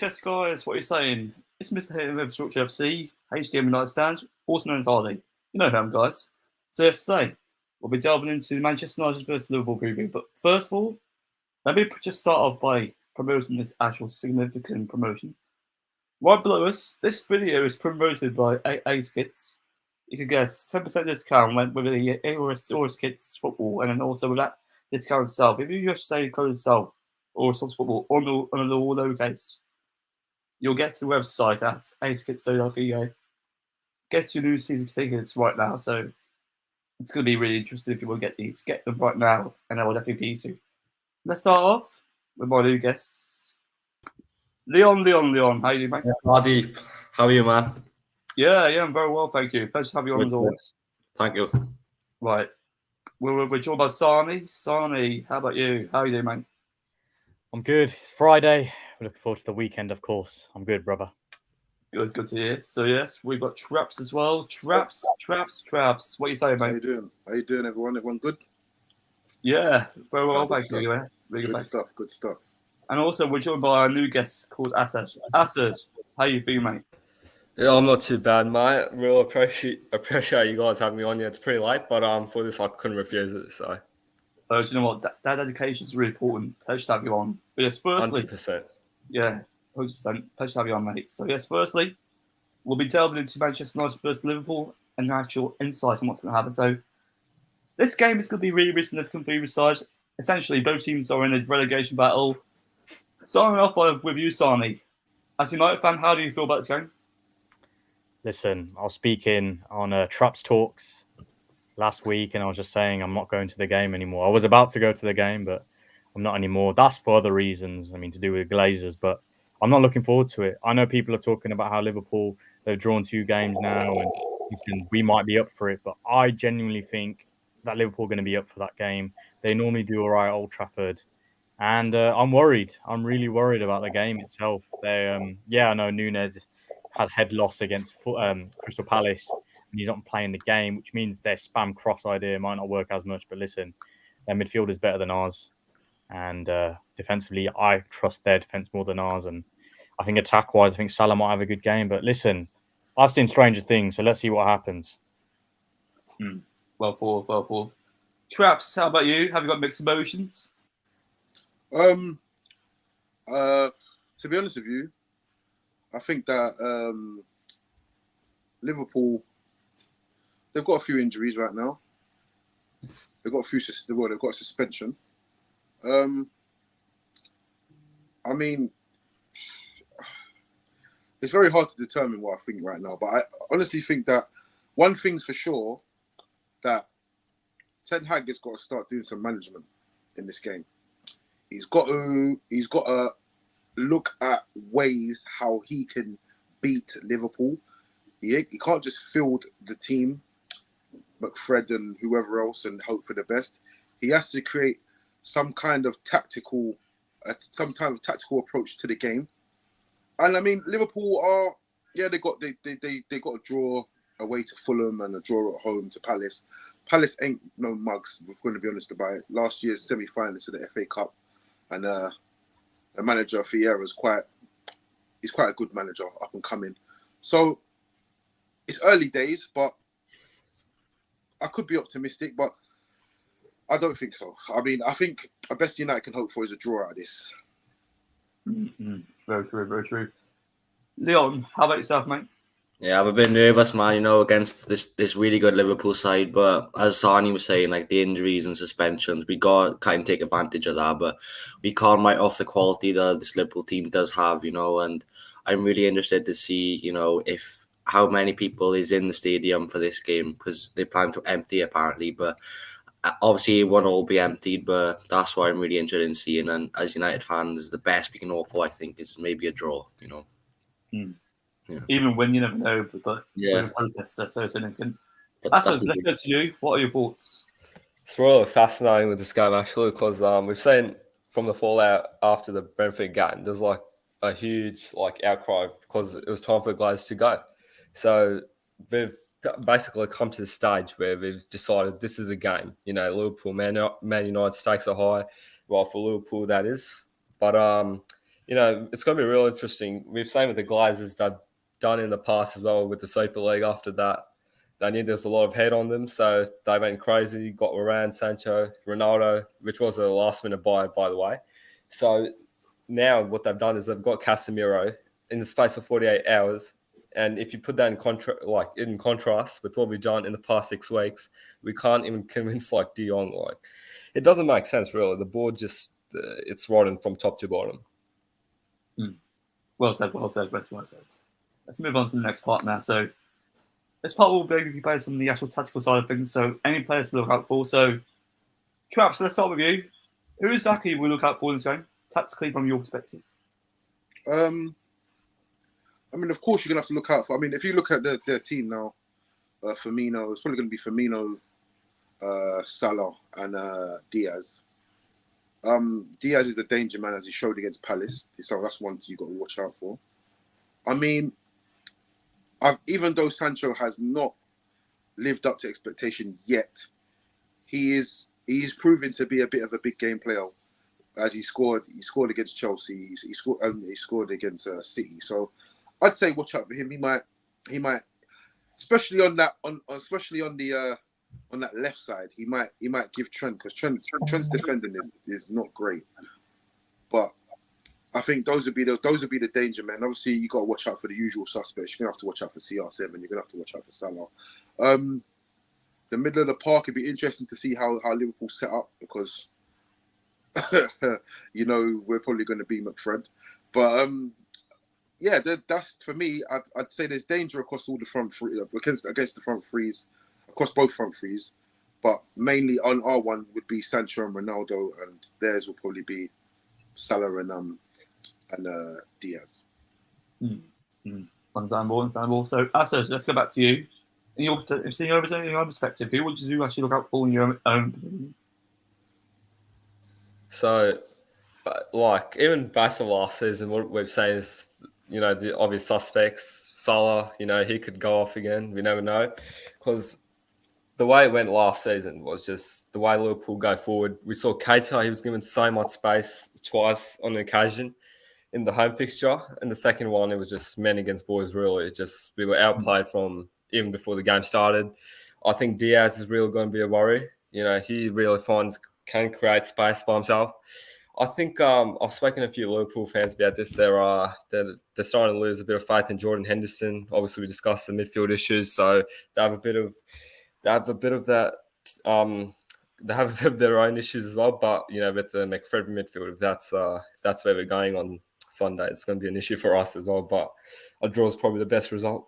Yes, guys, what are you saying? It's Mr. Hitting with Structure FC, HDM United Stand, also known as Harley. You know him, guys. So yes, today we'll be delving into Manchester United vs Liverpool preview. But first of all, let me just start off by promoting this actual significant promotion. Right below us, this video is promoted by Ace Kits. You can get 10% discount with the Ace Kits football, and then also with that discount itself. If you just say code itself or Subs football on the lowercase, you'll get to the website at acekits.co.uk. Get your new season tickets right now. So it's going to be really interesting if you want to get these. Get them right now, and I will definitely be easy. Let's start off with my new guests. Leon. How are you, mate? Adi, how are you, man? Yeah, I'm very well, thank you. Pleasure to have you on as always. Thank you. Right. We're joined by Sani. Sani, how about you? How are you doing, mate? I'm good. It's Friday. We're looking forward to the weekend, of course. I'm good, brother. Good to hear. So yes, we've got Traps as well. Traps. What are you saying, mate? How you doing, everyone? Everyone good? Yeah, very well, thank you. Yeah. Really Good stuff. And also, we're joined by our new guest called Asad. Asad, how you feel, mate? Yeah, I'm not too bad, mate. Real appreciate you guys having me on here. It's pretty late, but for this I couldn't refuse it. So, do you know what? That dedication is really important. Pleasure to have you on. But yes, firstly, 100%. Yeah, 100%. Pleasure to have you on, mate. So yes, firstly, we'll be delving into Manchester United versus Liverpool and actual insight on what's going to happen. So this game is going to be really significant for either side. Essentially, both teams are in a relegation battle. Starting off with you, Sani. As a United fan, how do you feel about this game? Listen, I was speaking on Traps Talks last week, and I was just saying I'm not going to the game anymore. I was about to go to the game, but I'm not anymore. That's for other reasons, to do with Glazers, but I'm not looking forward to it. I know people are talking about how Liverpool, they've drawn 2 games now, and we might be up for it, but I genuinely think that Liverpool are going to be up for that game. They normally do all right at Old Trafford. And I'm worried. I'm really worried about the game itself. I know Núñez had head loss against Crystal Palace, and he's not playing the game, which means their spam cross idea might not work as much. But listen, their midfield is better than ours, and defensively, I trust their defense more than ours. And I think attack-wise, I think Salah might have a good game. But listen, I've seen stranger things, so let's see what happens. Well thought. Traps, how about you? Have you got mixed emotions? To be honest with you, I think that Liverpool, they've got a few injuries right now. They've got they've got a suspension. It's very hard to determine what I think right now, but I honestly think that one thing's for sure, that Ten Hag has got to start doing some management in this game. He's got to look at ways how he can beat Liverpool. He can't just field the team, McFred and whoever else, and hope for the best. He has to create some kind of tactical approach to the game. And Liverpool they got a draw away to Fulham and a draw at home to Palace. Palace ain't no mugs, we're going to be honest about it. Last year's semi-finalist of the FA Cup. And the manager Vieira is quite a good manager, up and coming. So it's early days, but I could be optimistic, but I don't think so. I think the best United can hope for is a draw out of this. Mm-hmm. Very true. Leon, how about yourself, mate? Yeah, I'm a bit nervous, man, against this really good Liverpool side. But as Sani was saying, like the injuries and suspensions, we got to kind of take advantage of that. But we can't write off the quality that this Liverpool team does have, and I'm really interested to see, if how many people is in the stadium for this game, because they plan to empty apparently. But obviously it won't all be emptied, but that's what I'm really interested in seeing. And as United fans, the best we can hope for, I think, is maybe a draw. Yeah. Even when you never know, but Yeah. the protests are so significant. That's Let's the go to you. What are your thoughts? It's really fascinating with this game actually because we've seen from the fallout after the Brentford game, there's like a huge outcry because it was time for the Glazers to go. So we've basically come to the stage where we've decided this is the game. Liverpool, Man United, stakes are high. Well, for Liverpool that is, but it's going to be real interesting. We've seen with the Glazers done in the past as well with the Super League. After that, they knew there's a lot of head on them, so they went crazy. Got Varane, Sancho, Ronaldo, which was a last-minute buy, by the way. So now what they've done is they've got Casemiro in the space of 48 hours. And if you put that in contrast with what we've done in the past 6 weeks, we can't even convince De Jong. It doesn't make sense really. The board just it's rotten from top to bottom. Well said. Well said. Let's move on to the next part now. So this part will be based on the actual tactical side of things. So any players to look out for. So Traps, let's start with you. Who exactly will we look out for in this game, tactically from your perspective? Of course you're gonna have to look out for. If you look at their team now, Firmino, it's probably gonna be Firmino, Salah, and Diaz. Diaz is a danger man as he showed against Palace, so that's one you got to watch out for. Even though Sancho has not lived up to expectation yet, he's proven to be a bit of a big game player. As he scored against Chelsea, he scored against City. So I'd say watch out for him. He might, especially on that left side, he might give Trent, because Trent's defending is not great. But I think those would be the danger men. Obviously, you got to watch out for the usual suspects. You're gonna have to watch out for CR7. You're gonna have to watch out for Salah. The middle of the park, it'd be interesting to see how Liverpool set up, because we're probably going to be McFred. But that's for me. I'd say there's danger across all the front three, against the front threes, across both front threes. But mainly on our one would be Sancho and Ronaldo, and theirs will probably be Salah and Diaz. Understandable. So, Asa, let's go back to you. In your perspective, who would you actually look out for in your own? So, even based on last season, what we've seen is, the obvious suspects. Salah, he could go off again. We never know. Because the way it went last season was just the way Liverpool go forward. We saw Keita, he was given so much space twice on an occasion in the home fixture. And the second one, it was just men against boys, really. We were outplayed from even before the game started. I think Diaz is really going to be a worry. He really can create space by himself. I think I've spoken to a few Liverpool fans about this. They're starting to lose a bit of faith in Jordan Henderson. Obviously, we discussed the midfield issues, so they have a bit of that. They have a bit of their own issues as well. But with the McFred midfield, if that's where we're going on Sunday, it's going to be an issue for us as well. But a draw is probably the best result.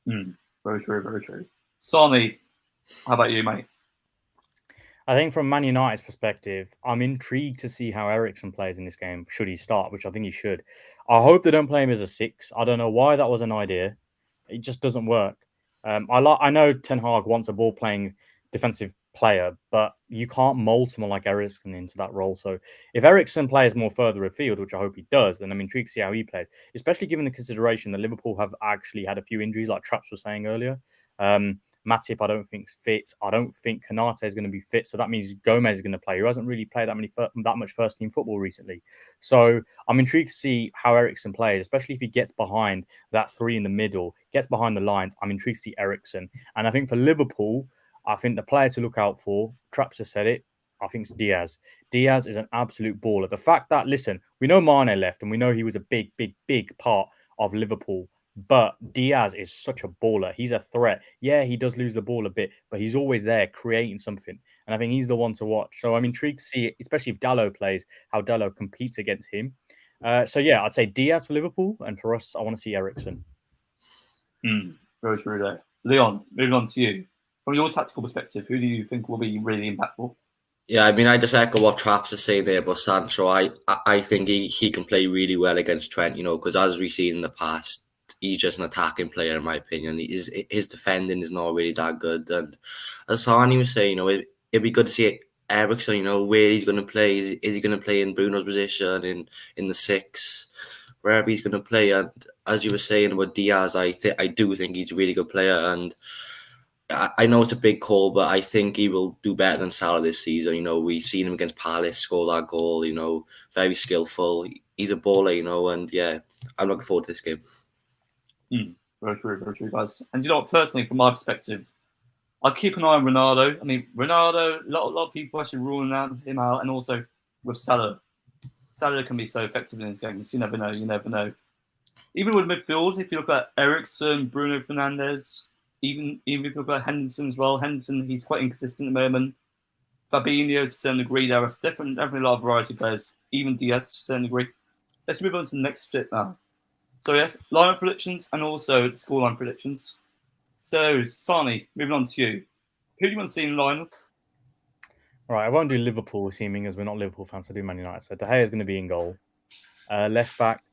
Very true, very true. Sonny, how about you, mate? I think from Man United's perspective, I'm intrigued to see how Eriksen plays in this game, should he start, which I think he should. I hope they don't play him as a 6. I don't know why that was an idea. It just doesn't work. I know Ten Hag wants a ball-playing defensive player, but you can't mold someone like Eriksen into that role. So if Eriksen plays more further afield, which I hope he does, then I'm intrigued to see how he plays, especially given the consideration that Liverpool have actually had a few injuries, like Traps was saying earlier. Matip, I don't think is fit. I don't think Konate is going to be fit. So that means Gomez is going to play, who hasn't really played that much first team football recently. So I'm intrigued to see how Eriksen plays, especially if he gets behind that 3 in the middle, gets behind the lines. I'm intrigued to see Eriksen. And I think for Liverpool, I think the player to look out for, Traps has said it, I think it's Diaz. Diaz is an absolute baller. The fact that, listen, we know Mane left and we know he was a big, big, big part of Liverpool. But Diaz is such a baller. He's a threat. Yeah, he does lose the ball a bit, but he's always there creating something. And I think he's the one to watch. So I'm intrigued to see, especially if Dalot plays, how Dalot competes against him. So yeah, I'd say Diaz for Liverpool. And for us, I want to see Eriksen. Very true there. Leon, moving on to you. from your tactical perspective, who do you think will be really impactful? Yeah, I mean, I just echo what Traps is saying there about Sancho. I think he can play really well against Trent, because as we've seen in the past, he's just an attacking player, in my opinion. His defending is not really that good. And as Sani was saying, it'd be good to see Eriksen, where he's going to play. Is he going to play in Bruno's position, in the 6, wherever he's going to play? And as you were saying about Diaz, I do think he's a really good player. And I know it's a big call, but I think he will do better than Salah this season. We've seen him against Palace score that goal, very skillful. He's a baller, and yeah, I'm looking forward to this game. Very true, guys. And personally, from my perspective, I'd keep an eye on Ronaldo. I mean, Ronaldo, a lot of people actually ruling him out, and also with Salah. Salah can be so effective in these games. You never know. Even with midfield, if you look at Eriksen, Bruno Fernandes, even if you look at Henderson as well, he's quite inconsistent at the moment. Fabinho to a certain degree, there are definitely a lot of variety of players, even Diaz to a certain degree. Let's move on to the next split now. So yes, lineup predictions and also scoreline predictions. So Sani, moving on to you. Who do you want to see in the lineup? All right, I won't do Liverpool, seeming as we're not Liverpool fans, so I do Man United. So De Gea is going to be in goal. Left back,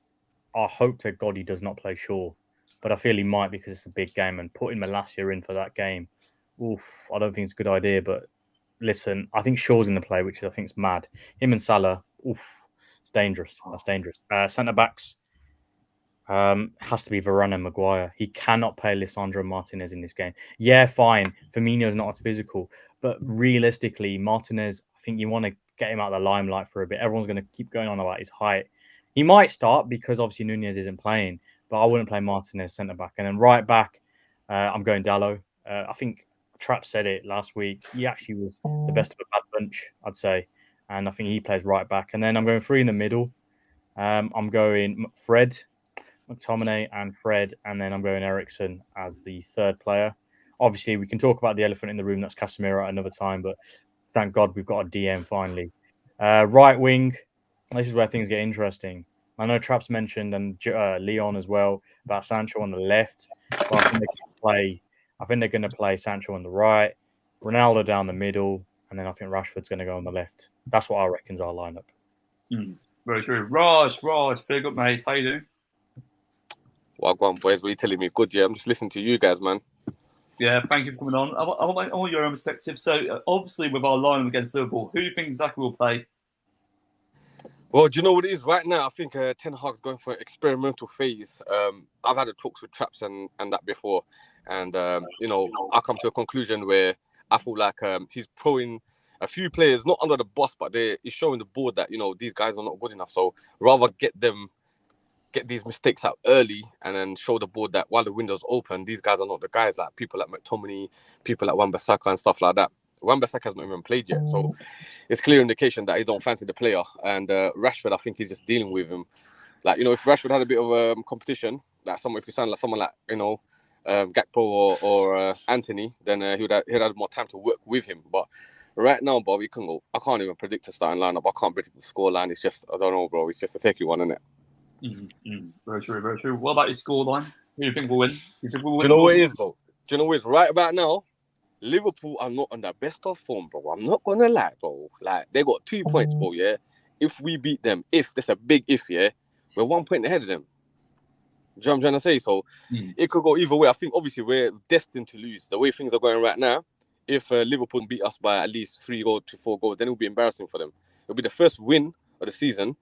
I hope to God he does not play Shaw, but I feel he might because it's a big game, and putting Malacia in for that game, I don't think it's a good idea. But listen, I think Shaw's in the play, which I think is mad. Him and Salah, it's dangerous. That's dangerous. Centre backs has to be Varane and Maguire. He cannot play Lisandro Martinez in this game. Yeah, fine. Firmino's not as physical, but realistically, Martinez, I think you want to get him out of the limelight for a bit. Everyone's going to keep going on about his height. He might start because obviously Nunez isn't playing, but I wouldn't play Martinez centre back. And then right back, I'm going Dallo. I think Trapp said it last week. He actually was the best of a bad bunch, I'd say. And I think he plays right back. And then I'm going 3 in the middle. I'm going Fred, McTominay and Fred. And then I'm going Eriksen as the third player. Obviously, we can talk about the elephant in the room. That's Casemiro at another time. But thank God we've got a DM finally. Right wing. This is where things get interesting. I know Trapp's mentioned and Leon as well about Sancho on the left. But I think they're going to play Sancho on the right, Ronaldo down the middle, and then I think Rashford's going to go on the left. That's what I reckon's our lineup. Very true. Raj, big up, mate. How you doing? Well, go on, boys. What are you telling me? Good, yeah. I'm just listening to you guys, man. Yeah, thank you for coming on. I want your own perspective. So, obviously, with our lineup against Liverpool, who do you think exactly will play? Well, do you know what it is right now? I think Ten Hag's going for an experimental phase. I've had talks with Traps and that before. And, I come to a conclusion where I feel like he's throwing a few players, not under the bus, but he's showing the board that, these guys are not good enough. So rather get these mistakes out early and then show the board that while the window's open, these guys are not the guys, like people like McTominay, people like Wan-Bissaka and stuff like that. Wan-Bissaka's not even played yet, so it's clear indication that he don't fancy the player. And Rashford, I think he's just dealing with him. Like, if Rashford had a bit of competition, if you sound like someone like, Gakpo or Anthony, then he'd have more time to work with him. But right now, Bob, I can't even predict the starting lineup. I can't predict the scoreline. It's just, I don't know, bro. It's just a tricky one, isn't it? Very true, very true. What about your scoreline? Who do you think will win? Do you know what it is, bro? Do you know what it is? Right about now, Liverpool are not on their best of form, bro. I'm not gonna lie, bro. Like, they got 2 points, bro. Yeah, if we beat them, there's a big if, yeah, we're 1 point ahead of them. Do you know what I'm trying to say? So it could go either way. I think obviously we're destined to lose. The way things are going right now, if Liverpool beat us by at least 3 to 4 goals, then it will be embarrassing for them. It'll be the first win of the season,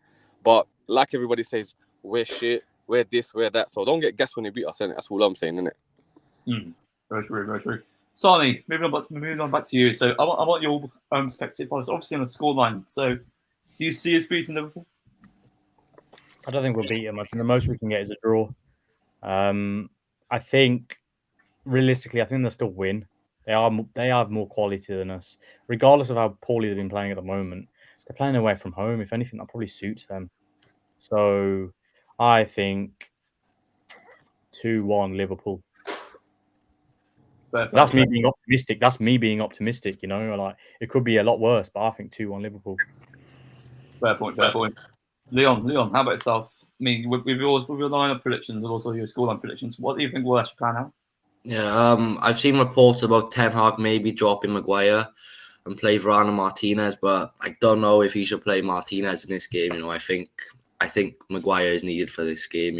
but like everybody says, we're shit, we're this, we're that. So don't get gassed when they beat us, innit? That's all I'm saying, innit? Very true, very true. Sonny, moving on back to you. So I want your own perspective. Obviously on the scoreline. So do you see us beating Liverpool? I don't think we'll beat them much. And the most we can get is a draw. I think realistically, I think they'll still win. They have more quality than us, regardless of how poorly they've been playing at the moment. They're playing away from home. If anything, that probably suits them. So I think 2-1 Liverpool. That's me being optimistic. Like it could be a lot worse, but I think 2-1 Liverpool. Fair point. Leon, how about yourself? I mean, with your lineup predictions and also your scoreline predictions, what do you think will actually pan out? Yeah, I've seen reports about Ten Hag maybe dropping Maguire and play Varane and Martinez, but I don't know if he should play Martinez in this game. I think Maguire is needed for this game.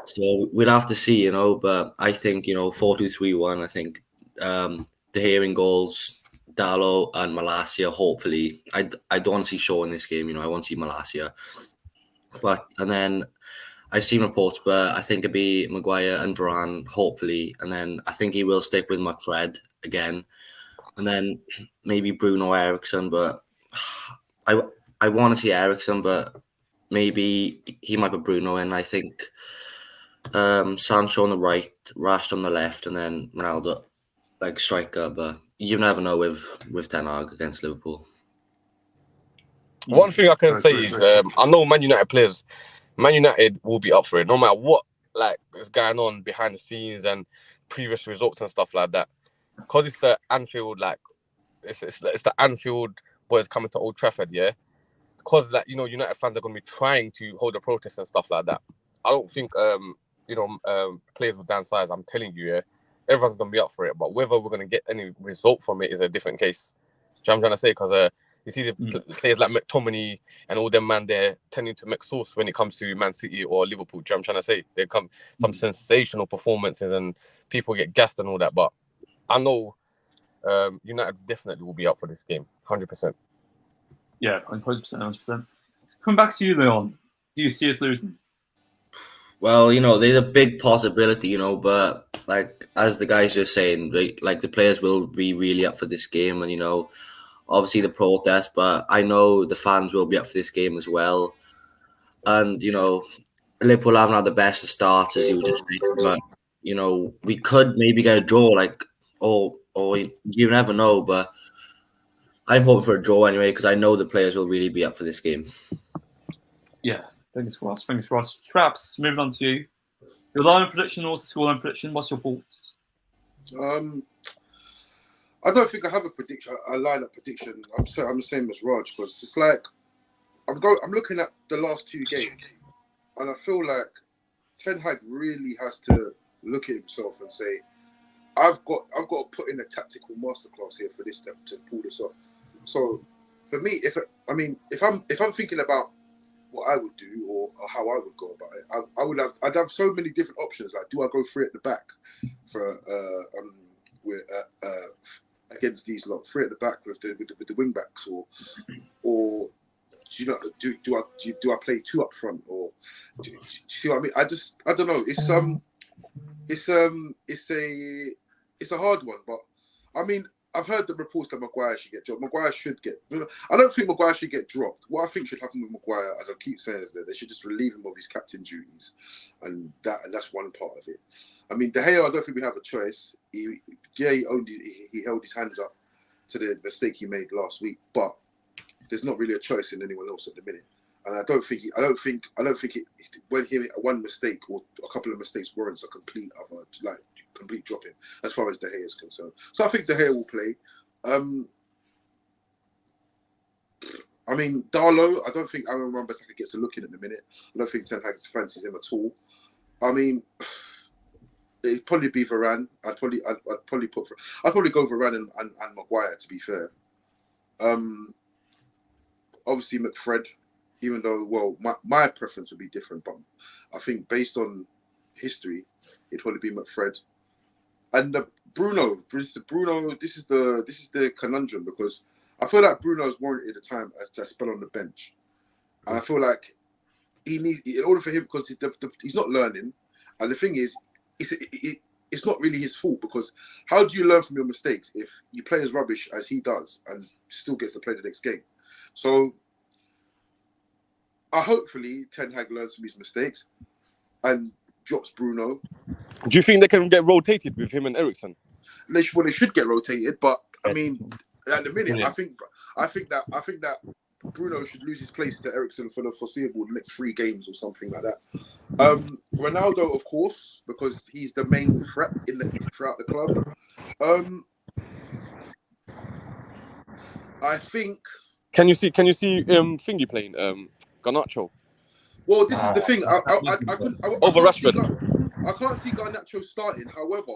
So we'll have to see. But I think 4-2-3-1. I think De Gea in goals, Dallo and Malacia. Hopefully, I don't want to see Shaw in this game. I want to see Malacia. And then I've seen reports, but I think it'd be Maguire and Varane, hopefully. And then I think he will stick with McFred again. And then maybe Bruno Eriksson, but I want to see Eriksson, but maybe he might put Bruno in. I think Sancho on the right, Rash on the left, and then Ronaldo like striker. But you never know with Ten Hag against Liverpool. One thing I can say is I know Man United players. Man United will be up for it, no matter what is going on behind the scenes and previous results and stuff like that. Because it's the Anfield, it's the Anfield boys coming to Old Trafford, yeah. Because United fans are going to be trying to hold a protest and stuff like that. I don't think players with downsides. I'm telling you, yeah, everyone's going to be up for it. But whether we're going to get any result from it is a different case. Do you know what I'm trying to say? Because you see the players like McTominay and all them man, they're tending to make sauce when it comes to Man City or Liverpool. Do you know what I'm trying to say? They come some sensational performances and people get gassed and all that. But I know United definitely will be up for this game, 100%. Yeah, 100%. Coming back to you, Leon, do you see us losing? Well, there's a big possibility, but as the guys are saying, right, the players will be really up for this game, and obviously the protest, but I know the fans will be up for this game as well. And Liverpool haven't had the best of starts, as you were just saying, but we could maybe get a draw, or you never know. But I'm hoping for a draw anyway, because I know the players will really be up for this game. Yeah, fingers crossed. Traps, moving on to you. Your line prediction, also scoreline prediction. What's your thoughts? I don't think I have a prediction, a lineup prediction. I'm the same as Raj, because it's I'm looking at the last two games, and I feel like Ten Hag really has to look at himself and say, I've got to put in a tactical masterclass here for this to pull this off. So for me, if I'm thinking about what I would do or how I would go about it, I'd have so many different options. Like, do I go three at the back for against these lot, three at the back with the wing backs, or do I play two up front, or do you see what I mean? I don't know. It's a hard one, but I mean, I've heard the reports that Maguire should get dropped. I don't think Maguire should get dropped. What I think should happen with Maguire, as I keep saying, is that they should just relieve him of his captain duties, and that's one part of it. I mean, De Gea, I don't think we have a choice. He held his hands up to the mistake he made last week, but there's not really a choice in anyone else at the minute. And I don't think one mistake or a couple of mistakes warrants a complete dropping as far as De Gea is concerned. So I think De Gea will play. I mean, Darlow, I don't think Aaron Wan-Bissaka gets a look in at the minute. I don't think Ten Hag fancies him at all. I mean, it'd probably be Varane. I'd probably go Varane and Maguire, to be fair. Obviously McFred, even though, my preference would be different, but I think based on history, it'd probably be McFred. And Bruno, this is the conundrum, because I feel like Bruno's warranted the time as to spell on the bench, and I feel like he needs, in order for him, because he's not learning, and the thing is, it's not really his fault, because how do you learn from your mistakes if you play as rubbish as he does and still gets to play the next game? So hopefully Ten Hag learns from his mistakes and drops Bruno. Do you think they can get rotated with him and Eriksson? They should get rotated, but I mean, at the minute, I think that Bruno should lose his place to Eriksson for the foreseeable next 3 games or something like that. Ronaldo, of course, because he's the main threat throughout the club. I think. Can you see Thingy playing Garnacho? Well, this is the thing. I couldn't. Over Rashford. I can't see Garnacho starting. However,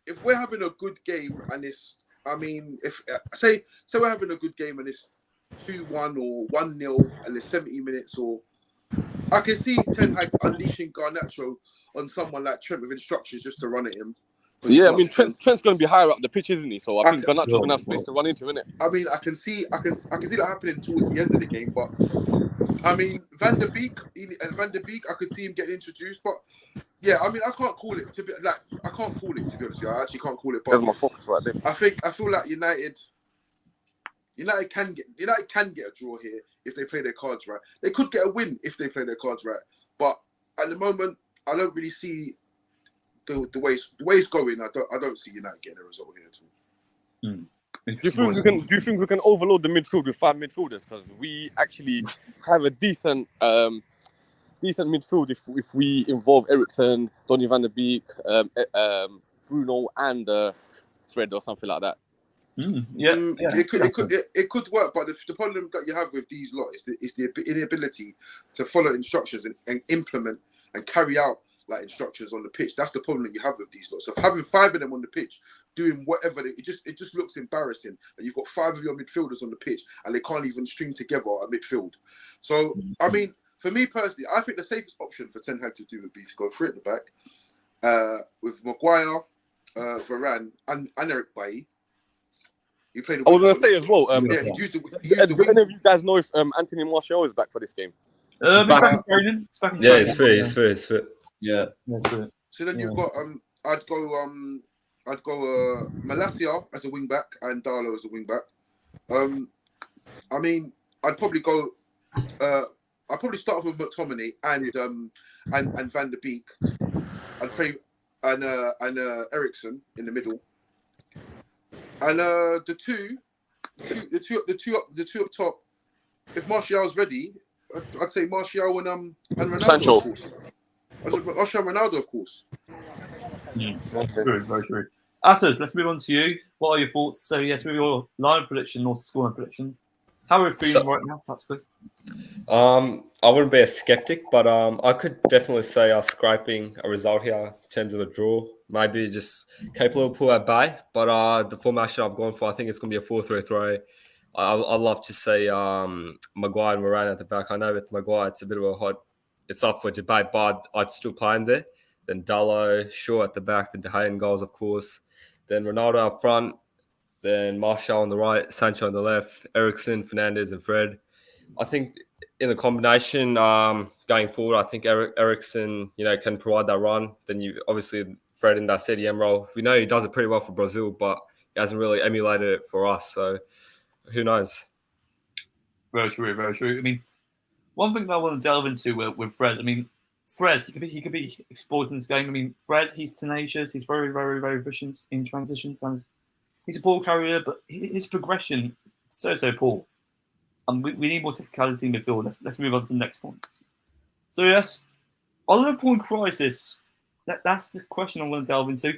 if we're having a good game and it's, I mean, if say we're having a good game and it's 2-1 or 1-0 and it's 70 minutes, or I can see Ten Hag unleashing Garnacho on someone like Trent with instructions just to run at him. Yeah, I mean Trent's going to be higher up the pitch, isn't he? So I think Garnacho's going to have space to run into, innit? I mean, I can see that happening towards the end of the game, but I mean, Van der Beek, I could see him getting introduced, but yeah, I mean, I can't call it to be honest. I actually can't call it. But That's my focus right there. I feel like United can get a draw here if they play their cards right. They could get a win if they play their cards right, but at the moment, I don't really see the way it's going. I don't see United getting a result here at all. Do you think we can overload the midfield with 5 midfielders? Because we actually have a decent midfield if we involve Eriksen, Donny van der Beek, Bruno, and Fred or something like that. It could work, but the problem that you have with these lot is the inability to follow instructions and implement and carry out like instructions on the pitch. That's the problem that you have with these lots. So having 5 of them on the pitch doing whatever it just looks embarrassing that you've got 5 of your midfielders on the pitch and they can't even string together a midfield. So I mean, for me personally, I think the safest option for Ten Hag to do would be to go 3 at the back with Maguire, Varane, and Eric Bailly. He played. I was going to say as well. He used the do any of you guys know if Anthony Martial is back for this game? He's back in training. Yeah, it's fit. Yeah, that's good. So then you've got I'd go Malacia as a wing back and Darlow as a wing back. I mean, I'd probably go. I'd probably start off with McTominay and Van der Beek. I'd play and Eriksen in the middle. And the two up top. If Martial's ready, I'd say Martial and Ronaldo, Sancho. of course. Martial and Ronaldo, of course. Very true. Asad, let's move on to you. What are your thoughts? So yes, with your line prediction or scoring prediction, how are we feeling right now, tactically? I wouldn't be a skeptic, but I could definitely say us scraping a result here in terms of a draw. Maybe just keep Liverpool at bay. But the formation I've gone for, I think it's going to be a 4-3-3. I'd love to see Maguire and Varane at the back. I know with Maguire, it's a bit of a hot. It's up for debate, but I'd still play him there. Then Dalot, Shaw at the back, the De Gea goals, of course. Then Ronaldo up front. Then Martial on the right, Sancho on the left, Eriksen, Fernandes, and Fred. I think in the combination going forward, I think Eriksen, can provide that run. Then you obviously Fred in that CDM role. We know he does it pretty well for Brazil, but he hasn't really emulated it for us. So who knows? Very true. I mean, one thing that I want to delve into with Fred. I mean, Fred, he could be explored in this game. I mean, Fred, he's tenacious. He's very, very, very efficient in transitions, and he's a ball carrier, but his progression is so poor. And we need more technicality in midfield. Let's move on to the next point. So yes, are Liverpool in crisis? That's the question I want to delve into.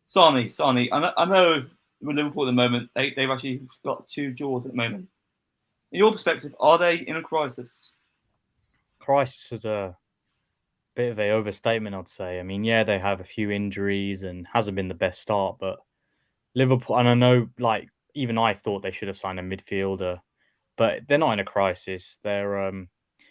Sani, I know with Liverpool at the moment, they've actually got 2 draws at the moment. In your perspective, are they in a crisis? Crisis is a bit of an overstatement, I'd say. I mean, yeah, they have a few injuries and hasn't been the best start, but Liverpool, and I know, like, even I thought they should have signed a midfielder, but they're not in a crisis. They're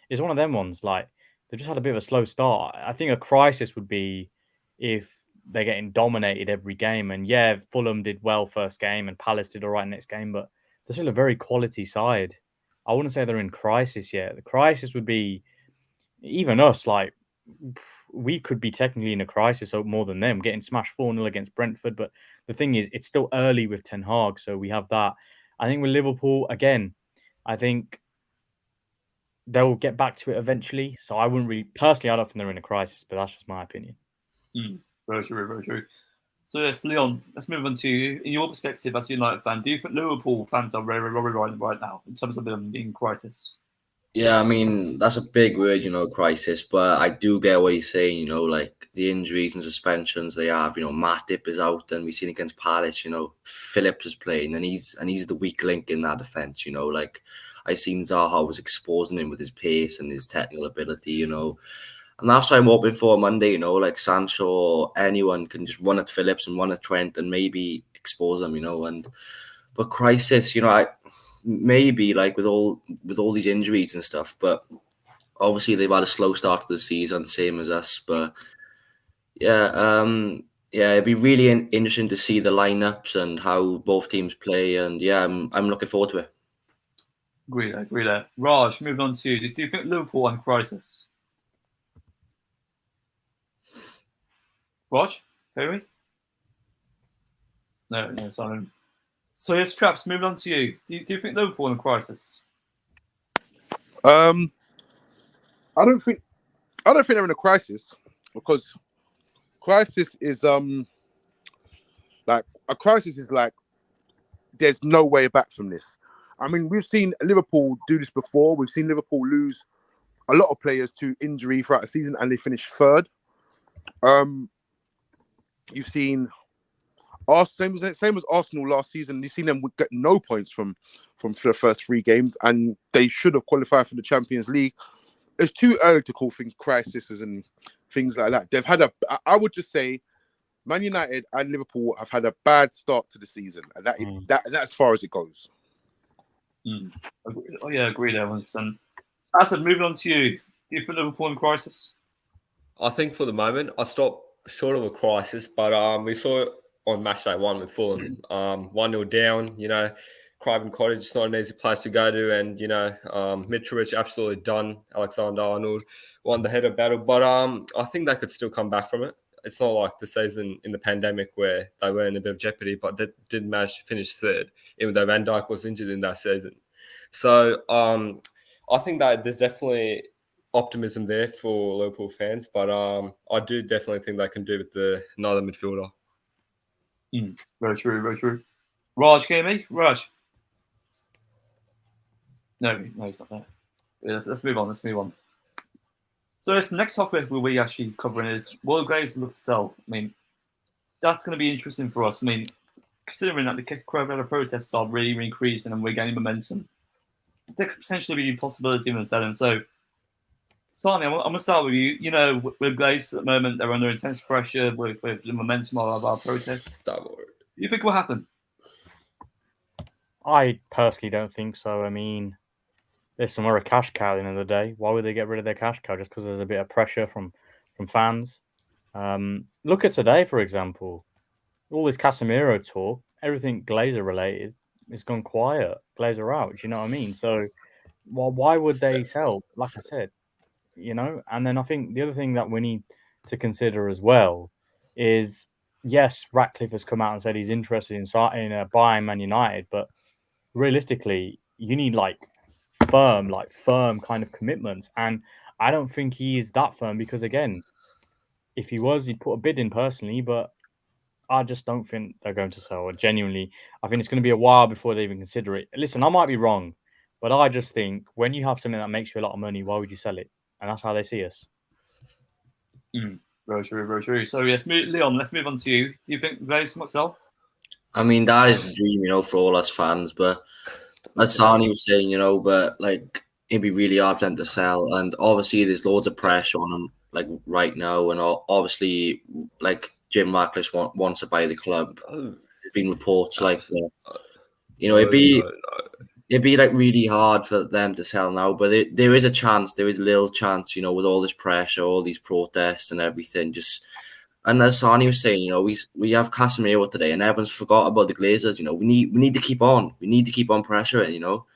it's one of them ones, like, they've just had a bit of a slow start. I think a crisis would be if they're getting dominated every game. And yeah, Fulham did well first game and Palace did all right next game, but they're still a very quality side. I wouldn't say they're in crisis yet. The crisis would be even us, like, we could be technically in a crisis more than them, getting smashed 4-0 against Brentford. But the thing is, it's still early with Ten Hag, so we have that. I think with Liverpool, again, I think they'll get back to it eventually. So I wouldn't really, personally, I don't think they're in a crisis, but that's just my opinion. Very true. So yes, Leon, let's move on to you. In your perspective as a United fan, do you think Liverpool fans are very right now in terms of them being in crisis? Yeah, I mean, that's a big word, crisis, but I do get what he's saying, like the injuries and suspensions they have, Matip is out and we've seen against Palace, Phillips is playing and he's the weak link in that defence, like I seen Zaha was exposing him with his pace and his technical ability, And that's what I'm hoping for Monday, you know, like Sancho or anyone can just run at Phillips and run at Trent and maybe expose them, you know. But crisis, you know, maybe like with all these injuries and stuff, but obviously they've had a slow start to the season, same as us. But yeah, it'd be really interesting to see the lineups and how both teams play, and yeah, I'm looking forward to it. Agree there. Raj, moving on to you. Do you think Liverpool are in crisis? Raj, Perry? No, Simon. So yes, Traps, moving on to you. Do you think Liverpool are in crisis? I don't think they're in a crisis, because crisis is like a crisis is like there's no way back from this. I mean, we've seen Liverpool do this before. We've seen Liverpool lose a lot of players to injury throughout the season, and they finished third. You've seen same as Arsenal last season. You've seen them get no points from the first 3 games, and they should have qualified for the Champions League. It's too early to call things crises and things like that. They've had I would just say, Man United and Liverpool have had a bad start to the season, and that's as far as it goes. Agree there, 100%. Asad, moving on to you. Do you think Liverpool in crisis? I think for the moment, I stopped short of a crisis, but we saw it on match day 1 with Fulham. 1-0 down, you know, Craven Cottage is not an easy place to go to, and you know, Mitrovic absolutely done. Alexander-Arnold won the header battle, but I think they could still come back from it. It's not like the season in the pandemic where they were in a bit of jeopardy, but they did manage to finish third, even though Van Dijk was injured in that season. So I think that there's definitely optimism there for Liverpool fans, but I do definitely think they can do with another midfielder. Very true. Raj, can you hear me? Raj? No, he's not there. Yeah, let's move on. So this next topic we'll be actually covering is will Graves look to sell? I mean, that's going to be interesting for us. I mean, considering that the coronavirus protests are really increasing and we're gaining momentum, there could potentially be a possibility of selling. So, Sani, I'm going to start with you. You know, with Graves at the moment, they're under intense pressure with the momentum of our protest. Do you think it will happen? I personally don't think so. I mean, listen, we're a cash cow at the end of the day. Why would they get rid of their cash cow? Just because there's a bit of pressure from fans? Look at today, for example. All this Casemiro talk, everything Glazer related, it's gone quiet. Glazer out. Do you know what I mean? So, why would they sell? Like I said, you know. And then I think the other thing that we need to consider as well is, yes, Ratcliffe has come out and said he's interested in buying Man United, but realistically, you need firm kind of commitments, and I don't think he is that firm, because again, if he was, he'd put a bid in personally, but I just don't think they're going to sell. Genuinely, I think it's going to be a while before they even consider it. Listen, I might be wrong, but I just think when you have something that makes you a lot of money, why would you sell it? And that's how they see us. Very true. So yes, Leon, let's move on to you. Do you think Graves might sell? I mean, that is the dream, you know, for all us fans. But as Sani was saying, you know, but like it'd be really hard for them to sell, and obviously there's loads of pressure on them, like right now, and obviously like Jim Ratcliffe wants to buy the club. There's been reports you know, it'd be like really hard for them to sell now, but there is a chance, there is a little chance, you know, with all this pressure, all these protests and everything. And as Sani was saying, you know, we have Casemiro today, and everyone's forgot about the Glazers. You know, we need to keep on. We need to keep on pressuring. You know,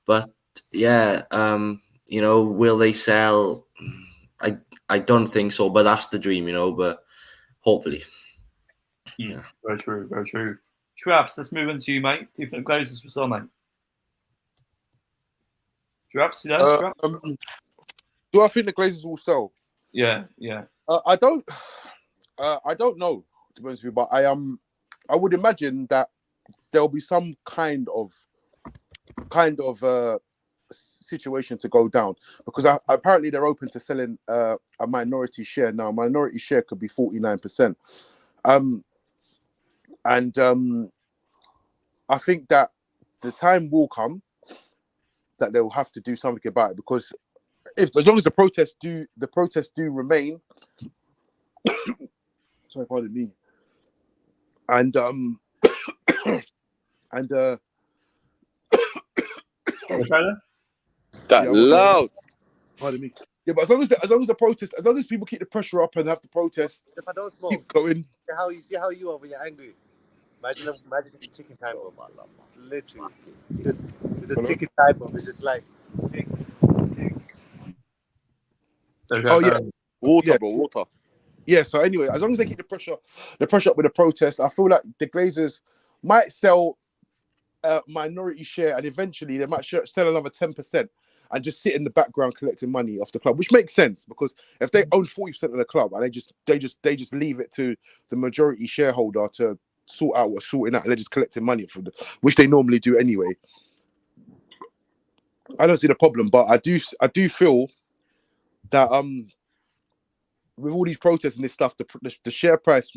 but yeah, you know, will they sell? I don't think so, but that's the dream. You know, but hopefully. Yeah, very true. Traps, let's move on to you, mate. Do you think Glazers will sell, mate? Traps, you know? Traps? Do I think the Glazers will sell? Yeah. I don't know, to be honest with you, but I would imagine that there'll be some kind of situation to go down, because apparently they're open to selling a minority share now. A minority share could be 49%, and I think that the time will come that they'll have to do something about it, because as long as the protests do remain. Sorry, pardon me. And and That yeah, loud. pardon me. Yeah, but as long as people keep the pressure up and have the protest, If I don't smoke, keep going. see how you are when you're angry. Imagine the ticking time bomb. Literally, the ticking time bomb is just like tick, tick. Oh yeah, Water, bro, water. yeah. So anyway, as long as they keep the pressure up with the protest, I feel like the Glazers might sell a minority share, and eventually they might sell another 10% and just sit in the background collecting money off the club, which makes sense because if they own 40% of the club and they just leave it to the majority shareholder to sort out what's sorting out, and they're just collecting money from which they normally do anyway. I don't see the problem, but I do feel that with all these protests and this stuff, the share price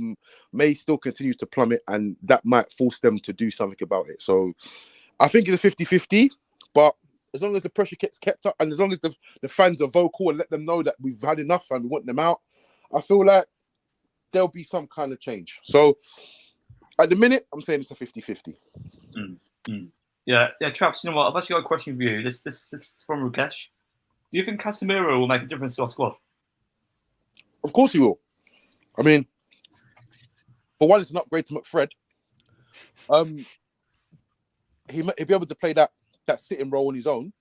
may still continue to plummet, and that might force them to do something about it. So I think it's a 50-50, but as long as the pressure gets kept up and as long as the fans are vocal and let them know that we've had enough and we want them out, I feel like there'll be some kind of change. So at the minute, I'm saying it's a 50-50. Yeah, Travis, you know what? I've actually got a question for you. This is from Rukesh. Do you think Casemiro will make a difference to our squad? Of course he will. I mean, for one, it's an upgrade to McFred. He'll be able to play that sitting role on his own,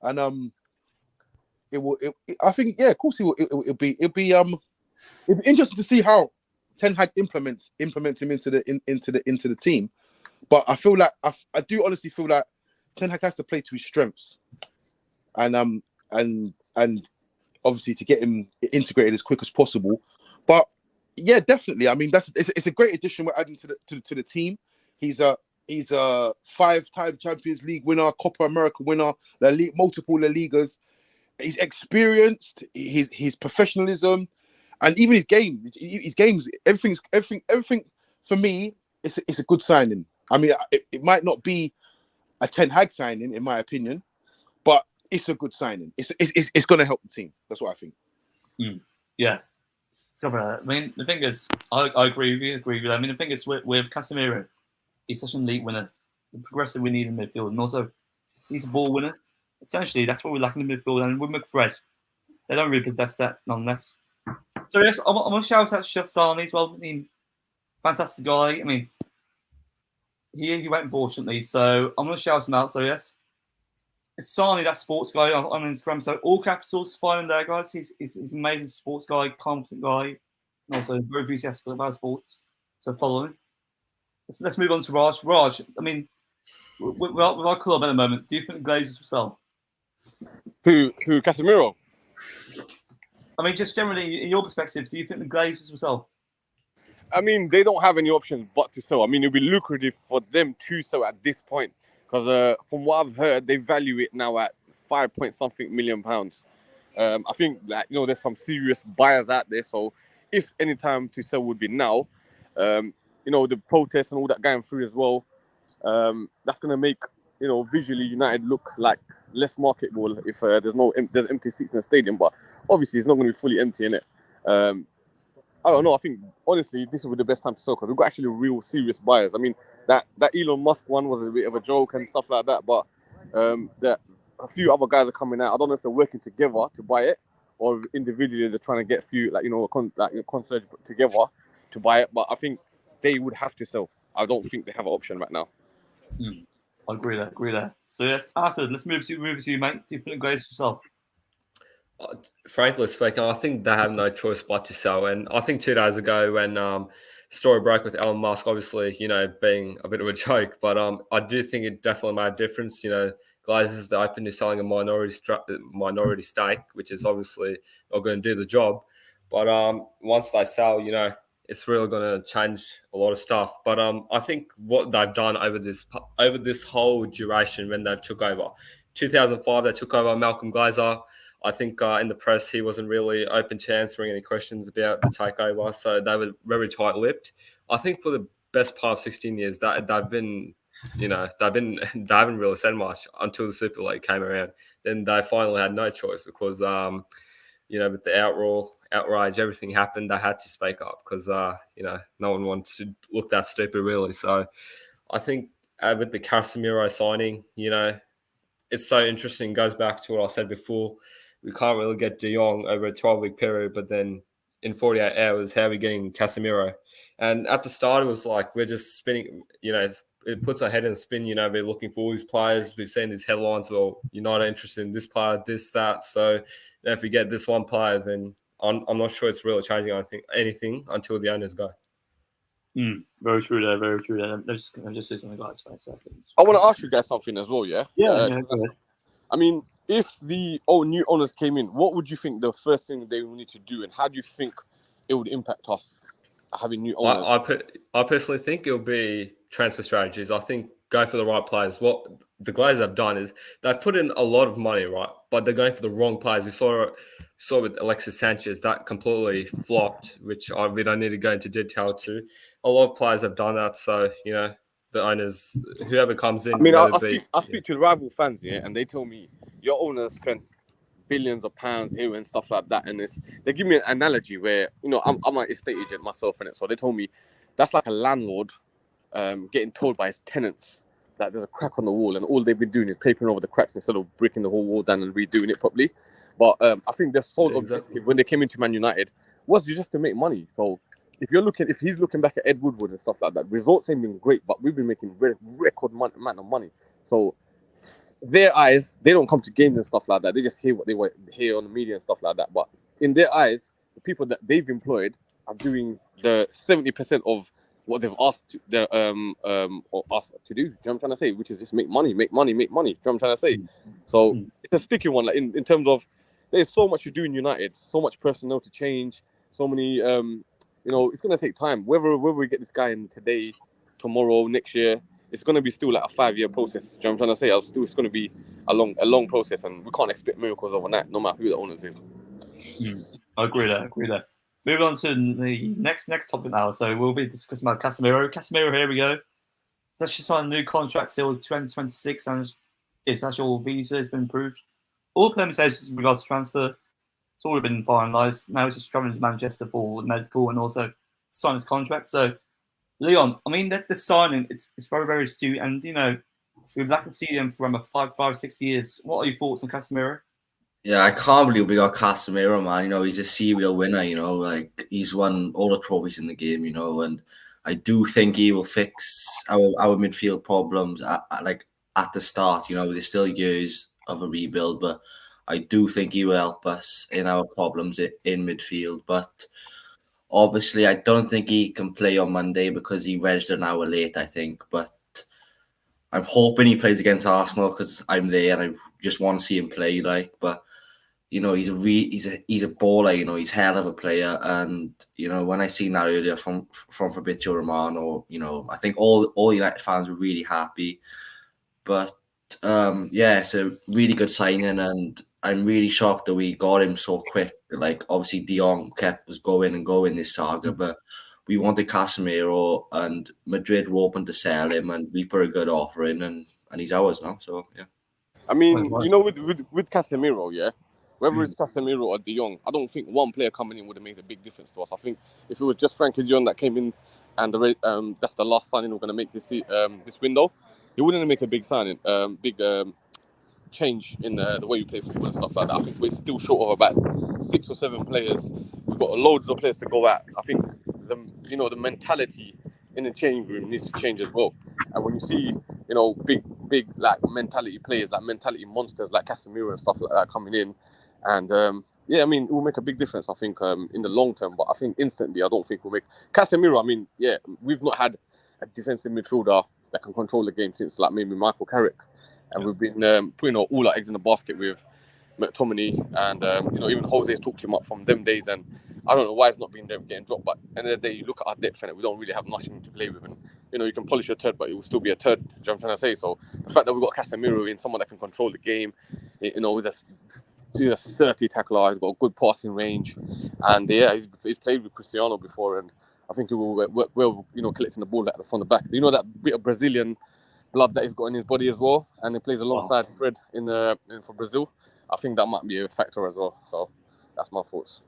and I think, yeah, of course he will. It'll be interesting to see how Ten Hag implements him into the team. But I feel like I do honestly feel like Ten Hag has to play to his strengths, and obviously to get him integrated as quick as possible. But yeah, definitely. I mean, it's a great addition we're adding to the team. He's a 5-time Champions League winner, Copa America winner, multiple La Ligas. He's experienced. His professionalism, and even his games, everything for me, it's a good signing. I mean, it might not be a Ten Hag signing, in my opinion, but it's a good signing. It's going to help the team. That's what I think. Yeah. So, I mean, the thing is, I agree with you. I mean, the thing is, with Casemiro, he's such an elite winner, the progressive we need in midfield, and also he's a ball winner. Essentially, that's what we're lacking in midfield, and with McFred, they don't really possess that, nonetheless. So yes, I'm going to shout out Shafsani as well. I mean, fantastic guy. I mean, he went unfortunately, so I'm going to shout him out. So yes, it's Sani, that sports guy on Instagram. So all capitals, find him there, guys. He's an amazing sports guy, competent guy, and also very enthusiastic about sports. So follow him. Let's move on to Raj. Raj, I mean, with our club at the moment, do you think the Glazers will sell? Who Casemiro? I mean, just generally, in your perspective, do you think the Glazers will sell? I mean, they don't have any options but to sell. I mean, it'll be lucrative for them to sell at this point because from what I've heard, they value it now at £5-something million. I think that, there's some serious buyers out there. So if any time to sell would be now, the protests and all that going through as well, that's going to make, visually United look like less marketable if there's empty seats in the stadium. But obviously, it's not going to be fully empty, innit? I don't know. I think, honestly, this will be the best time to sell because we've got actually real serious buyers. I mean, that Elon Musk one was a bit of a joke and stuff like that, but a few other guys are coming out. I don't know if they're working together to buy it or individually they're trying to get a few, concierge together to buy it. But I think they would have to sell. I don't think they have an option right now. I agree there. So, yes, Arthur, let's move to you, mate. Do you think the Glazers will sell? Frankly speaking, I think they have no choice but to sell. And I think 2 days ago when story broke with Elon Musk, obviously, being a bit of a joke, but I do think it definitely made a difference. Glazers, they're open to selling a minority stake, which is obviously not going to do the job. But once they sell, it's really going to change a lot of stuff. But I think what they've done over this whole duration when they took over, 2005, they took over Malcolm Glazer. I think in the press, he wasn't really open to answering any questions about the takeover. So they were very tight-lipped. I think for the best part of 16 years, that they haven't really said much until the Super League came around. then they finally had no choice because, you know, with the outrage, everything happened. They had to speak up because, you know, no one wants to look that stupid, really. So I think with the Casemiro signing, you know, it's so interesting. It goes back to what I said before. We can't really get De Jong over a 12-week period, but then in 48 hours, how are we getting Casemiro? And at the start, it was like we're just spinning, you know, it puts our head in a spin, you know, we're looking for all these players. We've seen these headlines, well, you're not interested in this player, this, that. So you know, if we get this one player, then I'm not sure it's really changing anything until the owners go. Very true there, very true there. Let's just say something like that. I want to ask you guys something as well, yeah? Yeah, So go ahead. I mean, if the new owners came in, what would you think the first thing they would need to do, and how do you think it would impact us having new owners? I personally think it'll be transfer strategies. I think go for the right players. What the Glazers have done is they've put in a lot of money, right? But they're going for the wrong players. We saw with Alexis Sanchez that completely flopped, which we don't need to go into detail to. A lot of players have done that, so you know the owners, whoever comes in. I mean, I speak to rival fans, yeah, and they tell me your owners spent billions of pounds here and stuff like that, and they give me an analogy where, you know, I'm an estate agent myself, and so they told me that's like a landlord getting told by his tenants that there's a crack on the wall, and all they've been doing is papering over the cracks instead of breaking the whole wall down and redoing it properly. But I think their sole objective when they came into Man United was just to make money. So if he's looking back at Ed Woodward and stuff like that, results ain't been great, but we've been making record amount of money. So their eyes, they don't come to games and stuff like that. They just hear what they want to hear on the media and stuff like that. But in their eyes, the people that they've employed are doing the 70% of what they've asked or asked to do. Do you know what I'm trying to say? Which is just make money. Do you know what I'm trying to say? So it's a sticky one. Like in terms of, there's so much to do in United, so much personnel to change, so many. You know, it's gonna take time. Whether we get this guy in today, tomorrow, next year, it's gonna be still like a 5-year process. Do you know what I'm trying to say? It's gonna be a long process, and we can't expect miracles overnight, no matter who the owners is. I agree there. Moving on to the next topic now. So we'll be discussing about Casemiro. Casemiro, here we go. He's actually signed a new contract till 2026, and his actual visa has been approved. All permutations in regards to transfer, it's already been finalised. Now he's just travelling to Manchester for medical and also sign his contract. So, Leon, I mean, the signing, it's very, very astute. And, you know, we'd like to see him for 5, 6 years. What are your thoughts on Casemiro? Yeah, I can't believe we got Casemiro, man. You know, he's a serial winner, you know, like he's won all the trophies in the game, you know, and I do think he will fix our midfield problems at the start. You know, there's still years of a rebuild, but I do think he will help us in our problems in midfield. But obviously, I don't think he can play on Monday because he registered an hour late, I think. But I'm hoping he plays against Arsenal because I'm there and I just want to see him play. But you know, he's a baller. You know, he's hell of a player. And you know, when I seen that earlier from Fabrizio Romano, you know, I think all United fans were really happy. But yeah, it's a really good signing, and I'm really shocked that we got him so quick. Like, obviously, De Jong kept us going this saga, but we wanted Casemiro, and Madrid were open to sell him, and we put a good offer in, and he's ours now. So yeah. I mean, you know, with Casemiro, yeah, whether it's Casemiro or De Jong, I don't think one player coming in would have made a big difference to us. I think if it was just Frankie De Jong that came in, and that's the last signing we're going to make this window, he wouldn't make a big signing, change in the way you play football and stuff like that. I think we're still short of about 6 or 7 players. We've got loads of players to go at. I think the mentality in the changing room needs to change as well. And when you see, you know, big like mentality players, like mentality monsters like Casemiro and stuff like that coming in, and yeah, I mean, it will make a big difference, I think, in the long term. But I think instantly, I don't think we'll make Casemiro. I mean, yeah, we've not had a defensive midfielder that can control the game since like maybe Michael Carrick. And we've been putting all our eggs in the basket with McTominay, and you know, even Jose's talked him up from them days. And I don't know why it's not been getting dropped. But at the end of the day, you look at our depth and we don't really have nothing to play with. And you know, you can polish a turd, but it will still be a turd. Do you know what I'm trying to say? So the fact that we've got Casemiro in, someone that can control the game, you know, he's a 30 tackler, he's got a good passing range, and yeah, he's played with Cristiano before, and I think he will work well, you know, collecting the ball from the back. You know, that bit of Brazilian blood that he's got in his body as well, and he plays alongside Fred for Brazil. I think that might be a factor as well. So that's my thoughts.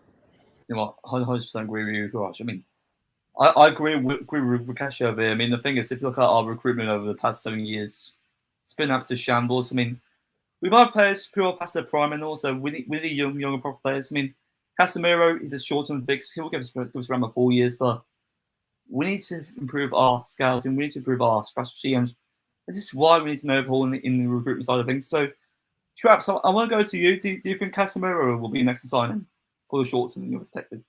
You know what? 100% agree with you, Raj. I mean, I agree with Cashy over here. I mean, the thing is, if you look at our recruitment over the past 7 years, it's been absolute shambles. I mean, we've had players who are past their prime, and also we need younger proper players. I mean, Casemiro is a short-term fix. He'll give us around 4 years, but we need to improve our scouting. We need to improve our strategy, and this is why we need to overhaul in the recruitment side of things. So, Traps, I want to go to you. Do you think Casemiro will be next signing for the short term in your perspective?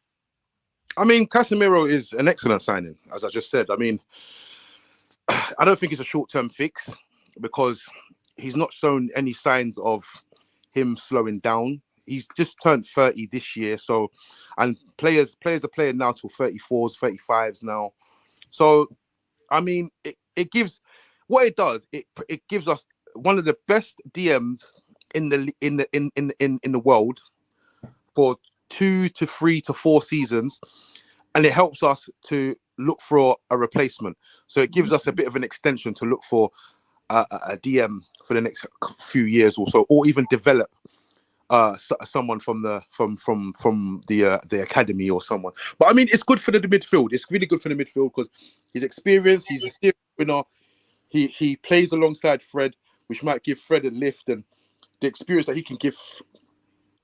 I mean, Casemiro is an excellent signing, as I just said. I mean, I don't think it's a short-term fix because he's not shown any signs of him slowing down. He's just turned 30 this year, so and players are playing now till 34s, 35s now. So, I mean, it gives what it does. It gives us one of the best DMs in the world for 2 to 3 to 4 seasons, and it helps us to look for a replacement. So it gives us a bit of an extension to look for a DM for the next few years or so, or even develop someone from the academy or someone. But I mean, it's good for the midfield. It's really good for the midfield because he's experienced. He's a serious winner. He plays alongside Fred, which might give Fred a lift, and the experience that he can give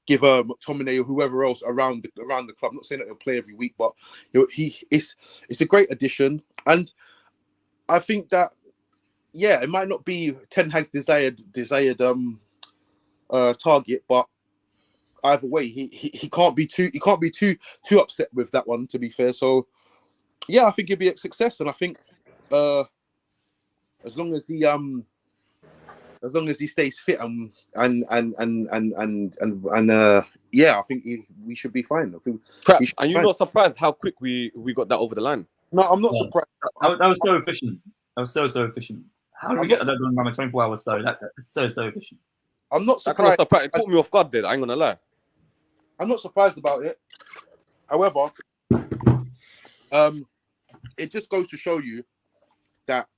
McTominay or whoever else around the club. I'm not saying that he'll play every week, but it's a great addition, and I think that it might not be Ten Hag's desired target, but either way, he can't be too upset with that one, to be fair. So yeah, I think it'll be a success, and I think as long as he stays fit and I think we should be fine. I think Are you not surprised how quick we got that over the line? No, I'm not surprised. That was so efficient. That was so efficient. How did we get that done in 24 hours though? That's so efficient. I'm not That kind surprised. of surprised. It caught me off guard, I ain't gonna lie. I'm not surprised about it. However, it just goes to show you that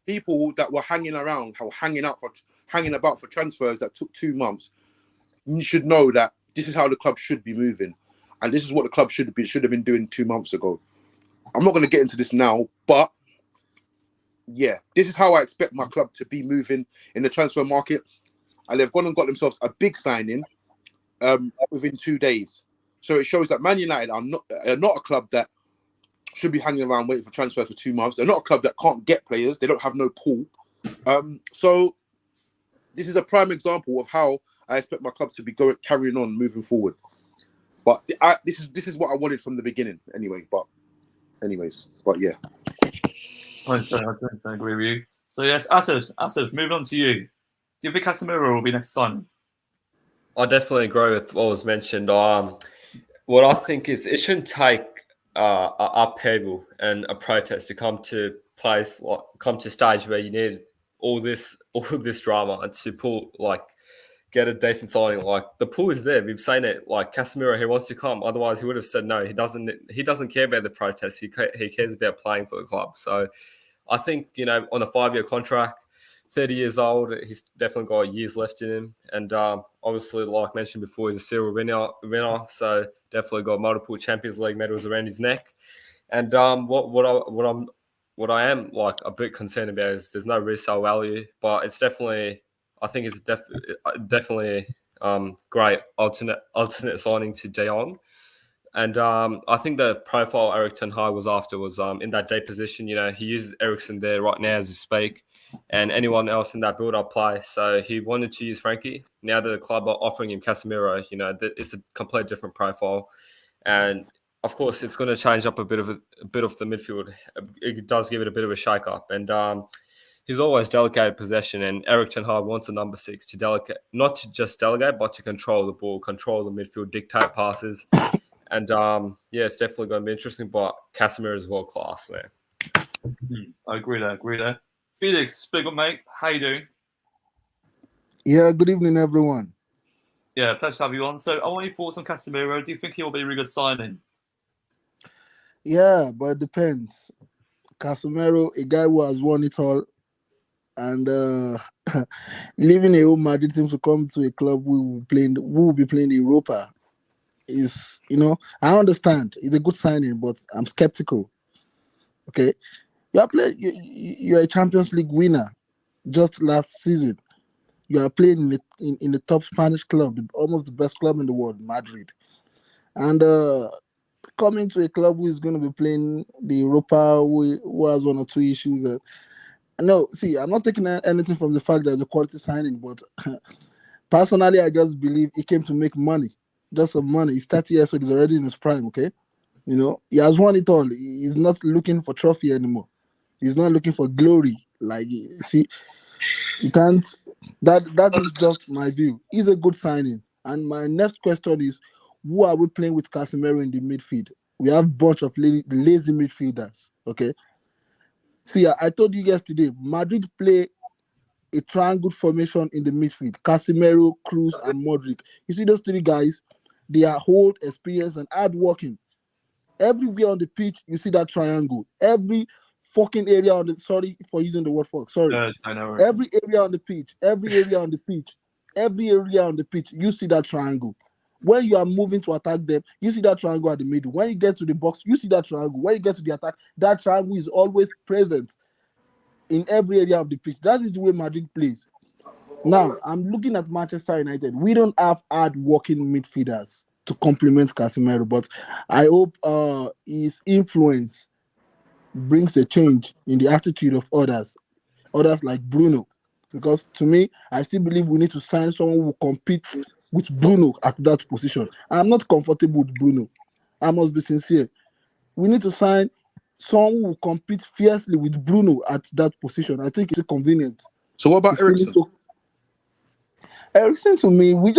people that were hanging about for transfers that took 2 months, you should know that this is how the club should be moving, and this is what the club should have been doing 2 months ago. I'm not going to get into this now, but yeah, this is how I expect my club to be moving in the transfer market, and they've gone and got themselves a big signing within 2 days. So it shows that Man United are not a club that should be hanging around waiting for transfers for 2 months. They're not a club that can't get players. They don't have no pool. So this is a prime example of how I expect my club to be carrying on moving forward. But this is what I wanted from the beginning anyway. But yeah. I agree with you. So yes, Asad, moving on to you. Do you think Casemiro will be next signing? I definitely agree with what was mentioned. What I think is it shouldn't take an upheaval and a protest to come to stage where you need all this drama and to get a decent signing. Like, the pool is there. We've seen it. Like, Casemiro, he wants to come. Otherwise, he would have said no. He doesn't care about the protest. He cares about playing for the club. So I think, on a 5-year contract, 30 years old, he's definitely got years left in him. And obviously, like mentioned before, he's a serial winner. So definitely got multiple Champions League medals around his neck. And what I am like a bit concerned about is there's no resale value, but it's definitely, I think it's definitely great alternate signing to De Jong. And I think the profile Erik ten Hag was after was in that deep position. He uses Eriksen there right now as we speak, and anyone else in that build-up play. So he wanted to use Frankie. Now that the club are offering him Casemiro, it's a completely different profile. And of course, it's going to change up a bit of the midfield. It does give it a bit of a shake-up. And he's always delegated possession, and Erik ten Hag wants a number 6 to delegate, not to just delegate, but to control the ball, control the midfield, dictate passes. And it's definitely going to be interesting. But Casemiro is world class, man. I agree there. Felix, big up, mate. How you doing? Yeah, good evening, everyone. Yeah, pleasure to have you on. So, I want your thoughts on Casemiro. Do you think he'll be a really good signing? Yeah, but it depends. Casemiro, a guy who has won it all, and leaving a home Madrid team to come to a club who will be playing the Europa is, I understand it's a good signing, but I'm skeptical. Okay, you're a Champions League winner just last season. You are playing in the top Spanish club, almost the best club in the world, Madrid, and coming to a club who is going to be playing the Europa, who has one or two issues. No, see, I'm not taking anything from the fact that it's a quality signing, but personally, I just believe he came to make money, just some money. He's 30 years old, he's already in his prime. Okay, he has won it all. He's not looking for trophy anymore. He's not looking for glory. Like, see, you can't. That is just my view. He's a good signing. And my next question is, who are we playing with Casemiro in the midfield? We have a bunch of lazy midfielders. Okay. See, I told you yesterday, Madrid play a triangle formation in the midfield. Casemiro, Cruz, and Modric. You see those three guys, they are old, experienced, and hardworking. Everywhere on the pitch, you see that triangle. Every fucking area on the, sorry for using the word fuck, sorry. I know. Every area on the pitch, every area on the pitch, you see that triangle. When you are moving to attack them, you see that triangle at the middle. When you get to the box, you see that triangle. When you get to the attack, that triangle is always present in every area of the pitch. That is the way Madrid plays. Now, I'm looking at Manchester United. We don't have hard-working midfielders to complement Casemiro, but I hope his influence brings a change in the attitude of others like Bruno. Because to me, I still believe we need to sign someone who will compete with Bruno at that position. I'm not comfortable with Bruno. I must be sincere. We need to sign someone who will compete fiercely with Bruno at that position. I think it's convenient. So what about Eriksen? Eriksen, to me, we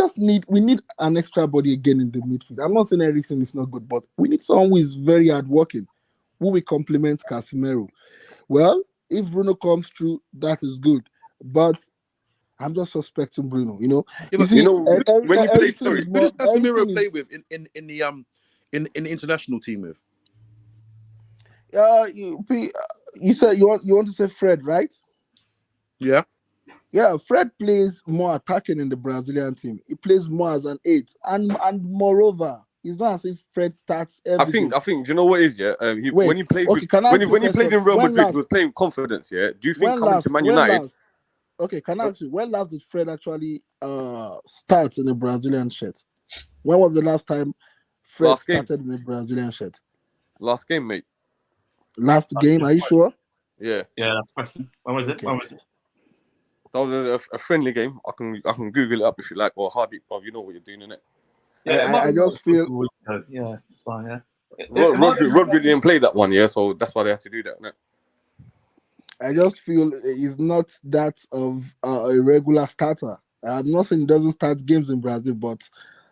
need an extra body again in the midfield. I'm not saying Eriksen is not good, but we need someone who is very hardworking, who will complement Casemiro. Well, if Bruno comes through, that is good. But I'm just suspecting Bruno. Yeah, you but see, when you play, who does Casemiro play with in the international team with? You said you want to say Fred, right? Yeah. Yeah, Fred plays more attacking in the Brazilian team. He plays more as an 8, and moreover, it's not as if Fred starts every game. I think. Do you know what it is? Yeah, when he played when he played in Real Madrid, he was playing confidence. Yeah. Do you think coming to Man United? Okay, can I ask you, when last did Fred actually start in a Brazilian shirt? When was the last time Fred started in a Brazilian shirt? Last game, mate. Last game, are you sure? Yeah. Yeah, that's the question. When was it? That was a friendly game. I can Google it up if you like, or Hardeep, bruv. You know what you're doing, innit? Yeah, I just feel. Yeah, it's fine. Yeah. Rodri didn't play that one, yeah, so that's why they have to do that, innit? I just feel he's not that of a regular starter. I'm not saying he doesn't start games in Brazil, but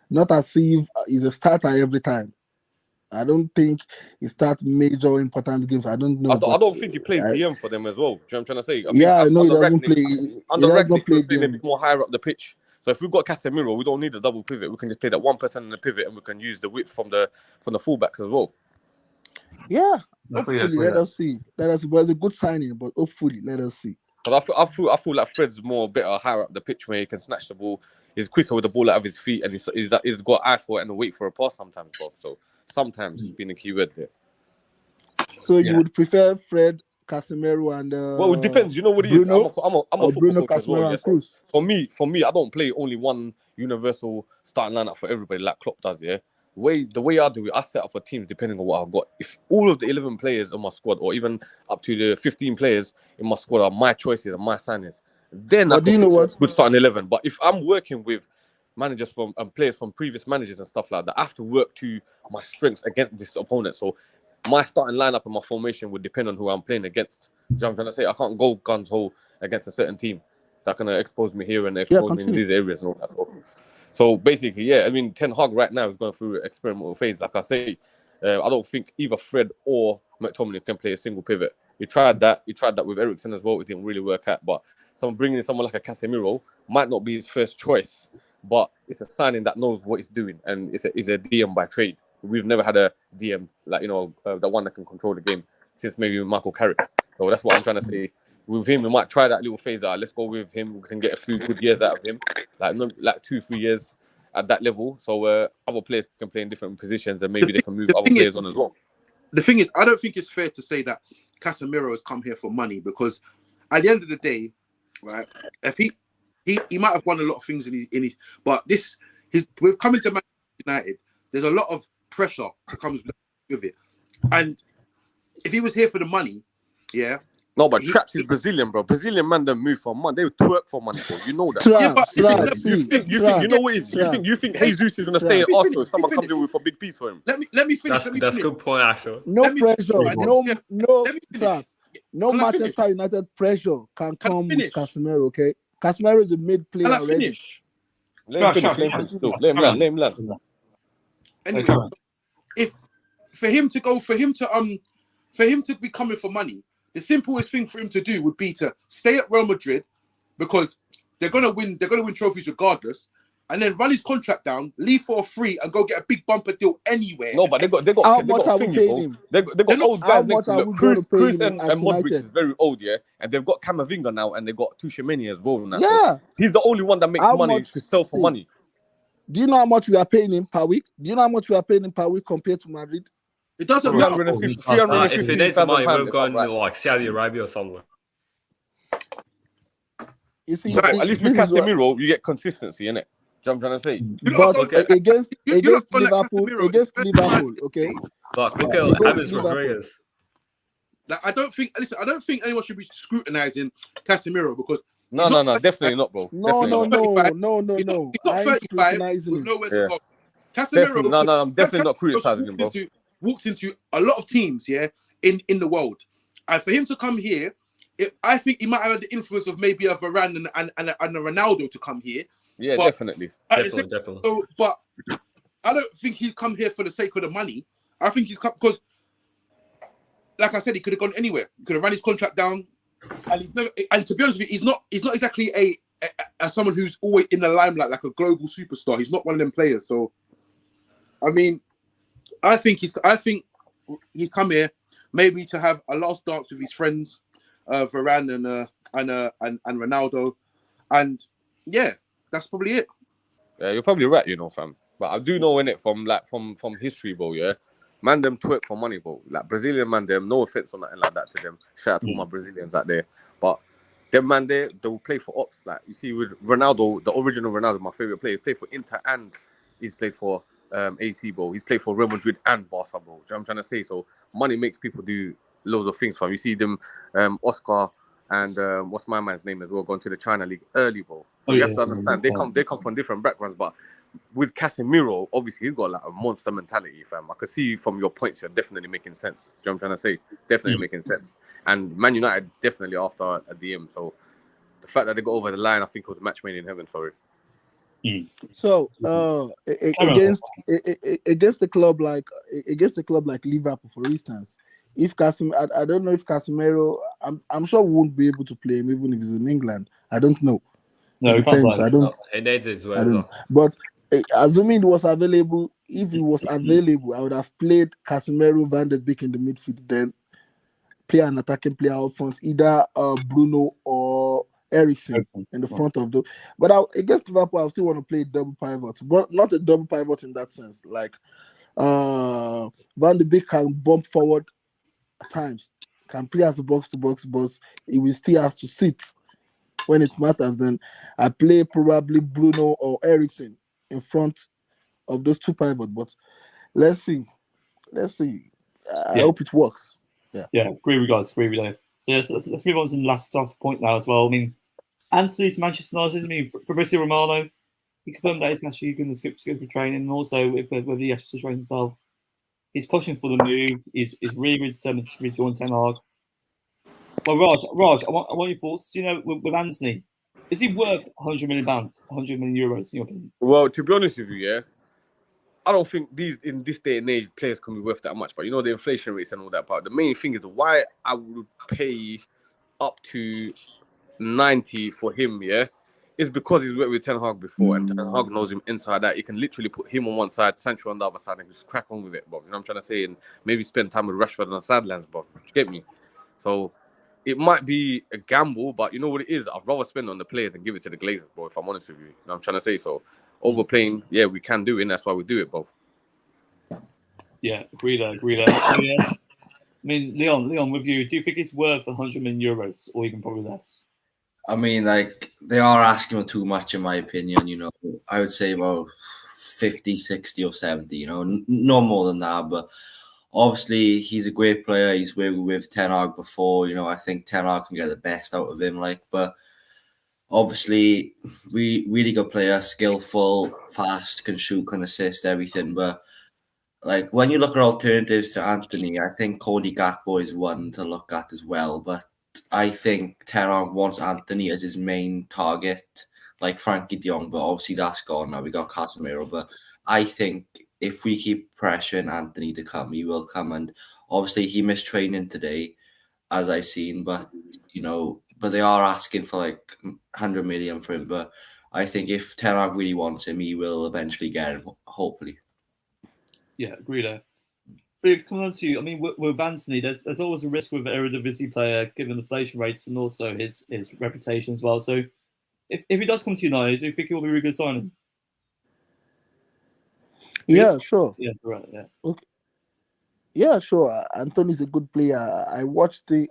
not as if he's a starter every time. I don't think he starts major important games. I don't know. I don't think he plays DM for them as well. Do you know what I'm trying to say? I know he doesn't play. He does not play DM. A bit more higher up the pitch. So if we've got Casemiro, we don't need a double pivot. We can just play that one person in the pivot, and we can use the width from the fullbacks as well. Yeah, hopefully, let us see. But it's a good signing, but hopefully, let us see. But I feel like Fred's more a bit higher up the pitch where he can snatch the ball. He's quicker with the ball out of his feet, and he's got eye for it and wait for a pass sometimes, bro. So sometimes it's been a key word there. So you would prefer Fred, Casemiro, and well, it depends. You know what it is. I'm a Bruno, coach as well, Casemiro, and Cruz. For me, I don't play only one universal starting lineup for everybody like Klopp does. Yeah, the way I do it, I set up for teams depending on what I've got. If all of the 11 players in my squad, or even up to the 15 players in my squad, are my choices and my signings, then I can good starting 11. But if I'm working with managers from and players from previous managers and stuff like that, I have to work to my strengths against this opponent. So my starting lineup and my formation would depend on who I'm playing against. Do you know what I'm trying to say? I can't go guns ho against a certain team that's gonna expose me here and expose me in these areas and all that. So basically, yeah, I mean, Ten Hag right now is going through an experimental phase. Like I say, I don't think either Fred or McTominay can play a single pivot. He tried that with Eriksen as well. It didn't really work out. But bringing in someone like a Casemiro might not be his first choice, but it's a signing that knows what he's doing, and it's a DM by trade. We've never had a DM like the one that can control the game since maybe Michael Carrick. So that's what I'm trying to say. with him, we might try that little phase out. Let's go with him. We can get a few good years out of him, like 2-3 years at that level. So other players can play in different positions, and maybe they can move other players on as well. The thing is, I don't think it's fair to say that Casemiro has come here for money, because at the end of the day, right? If he might have won a lot of things in his but with coming to Manchester United, there's a lot of pressure that comes with it. And if he was here for the money, yeah. No, but Traps is Brazilian, bro. Brazilian man don't move for money. They would twerk for money, bro. You know that. You know what it is? You think Jesus is gonna stay in Arsenal if someone comes in with a big piece for him? Let me finish. That's a good point, Asher. No pressure. No Manchester United pressure can come with Casemiro, okay? Casemiro is a mid player already. Let him learn. Anyway, if for him to be coming for money, the simplest thing for him to do would be to stay at Real Madrid, because they're gonna win trophies regardless, and then run his contract down, leave for a free, and go get a big bumper deal anywhere. No, but they got how much are we paying him? They got old guys next to him. Cruz and Modric is very old, yeah, and they've got Camavinga now, and they got Tuchemeni as well. Now. Yeah, he's the only one that makes money to sell for money. Do you know how much we are paying him per week? Do you know how much we are paying him per week compared to Madrid? It doesn't matter. If it needs money, we've gone like Saudi Arabia or somewhere. You see, at least with Casemiro, you get consistency, innit? I'm trying to say. But against Liverpool, okay? But look at James Rodriguez. I don't think anyone should be scrutinizing Casemiro, because no, definitely not, bro. No. He's not 35 with nowhere to go. Casemiro, I'm definitely not criticizing him, bro. Walks into a lot of teams, yeah, in the world, and for him to come here, I think he might have had the influence of maybe a Varane and a Ronaldo to come here. Yeah, definitely. So, but I don't think he's come here for the sake of the money. I think he's come because, like I said, he could have gone anywhere. He could have run his contract down, and he's never. And to be honest with you, he's not exactly a someone who's always in the limelight, like a global superstar. He's not one of them players. So, I mean, I think he's come here maybe to have a last dance with his friends, Varane and Ronaldo, and yeah, that's probably it. Yeah, you're probably right, fam. But I do know in it from history, bro. Yeah, man, them twerk for money, bro. Like Brazilian man, them. No offense or nothing like that to them. Shout out to all my Brazilians out there, but them man, they will play for ops. Like you see with Ronaldo, the original Ronaldo, my favorite player, he played for Inter and he's played for AC, bro. He's played for Real Madrid and Barca, bro. You know what I'm trying to say? So money makes people do loads of things, fam. You see them, Oscar and what's my man's name as well, going to the China League early, bro. So you have to understand they come from different backgrounds, but with Casemiro, obviously he's got like a monster mentality, fam. I could see from your points, you're definitely making sense. Do you know what I'm trying to say? Definitely making sense. And Man United definitely after a DM. So the fact that they got over the line, I think it was a match made in heaven. Sorry. So against a club like Liverpool, for instance, if I don't know if Casemiro, I'm sure we won't be able to play him even if he's in England. I don't know. No, it depends. I don't. He needs it as well. I don't know. But assuming it was available, if it was available, I would have played Casemiro, Van de Beek in the midfield, then play an attacking player out front, either Bruno or Eriksen in the front of the. But against Liverpool, I still want to play double pivot, but not a double pivot in that sense. Like Van de Beek can bump forward at times, can play as a box-to-box, but he will still has to sit when it matters. Then I play probably Bruno or Eriksen in front of those two pivots. But let's see. I hope it works. Yeah, agree with guys. Agree with you. So yes, let's move on to the last point now as well. I mean, Anthony to Manchester United. I mean, Fabrizio Romano, he confirmed that he's actually going to skip for training, and also whether he actually trains himself. He's pushing for the move. He's really determined to join Ten Hag. Well, Raj, I want your thoughts. With Anthony, is he worth £100 million, 100 million euros in your opinion? Well, to be honest with you, yeah, I don't think in this day and age players can be worth that much. But the inflation rates and all that part. The main thing is why I would pay up to 90 for him, yeah, is because he's worked with Ten Hag before, and Ten Hag knows him inside out. You can literally put him on one side, Sancho on the other side, and just crack on with it, bro. You know what I'm trying to say? And maybe spend time with Rashford on the sidelines, bro. You get me? So it might be a gamble, but you know what it is? I'd rather spend on the player than give it to the Glazers, bro, if I'm honest with you. You know what I'm trying to say? So overplaying, yeah, we can do it, and that's why we do it, bro. Yeah, agree there. So, yeah. I mean, Leon, with you, do you think it's worth 100 million euros or even probably less? I mean, like, they are asking for too much, in my opinion. You know, I would say about 50, 60 or 70, you know, no more than that. But obviously, he's a great player. He's worked with Ten Hag before. You know, I think Ten Hag can get the best out of him. Like, but obviously, really good player, skillful, fast, can shoot, can assist, everything. But like, when you look at alternatives to Anthony, I think Cody Gakpo is one to look at as well. But I think Ten Hag wants Anthony as his main target, like Frankie de Jong. But obviously, that's gone now. We got Casemiro. But I think if we keep pressuring Anthony to come, he will come. And obviously, he missed training today, as I seen. But you know, but they are asking for like 100 million for him. But I think if Ten Hag really wants him, he will eventually get him. Hopefully. Yeah, agree there. Felix, coming on to you, I mean, with Anthony, there's always a risk with an Eredivisie player, given inflation rates and also his reputation as well. So, if he does come to United, do you think he will be a really good signing? Yeah, sure. Yeah, right. Yeah. Okay. Yeah, sure. Anthony's a good player. I watched the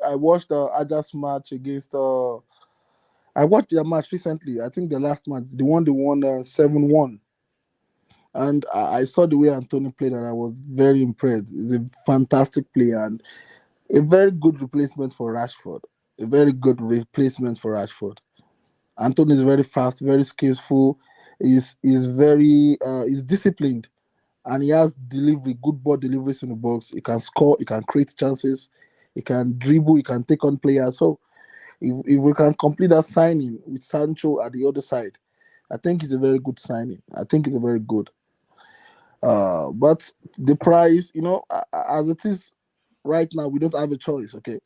Ajax match against. I watched their match recently. I think the last match, the one they won 7-1. And I saw the way Anthony played, and I was very impressed. He's a fantastic player and a very good replacement for Rashford. Anthony is very fast, very skillful. He's disciplined, and he has good ball deliveries in the box. He can score, he can create chances, he can dribble, he can take on players. So if we can complete that signing with Sancho at the other side, I think it's a very good signing. I think it's a very good. But the price, as it is right now, we don't have a choice. Okay,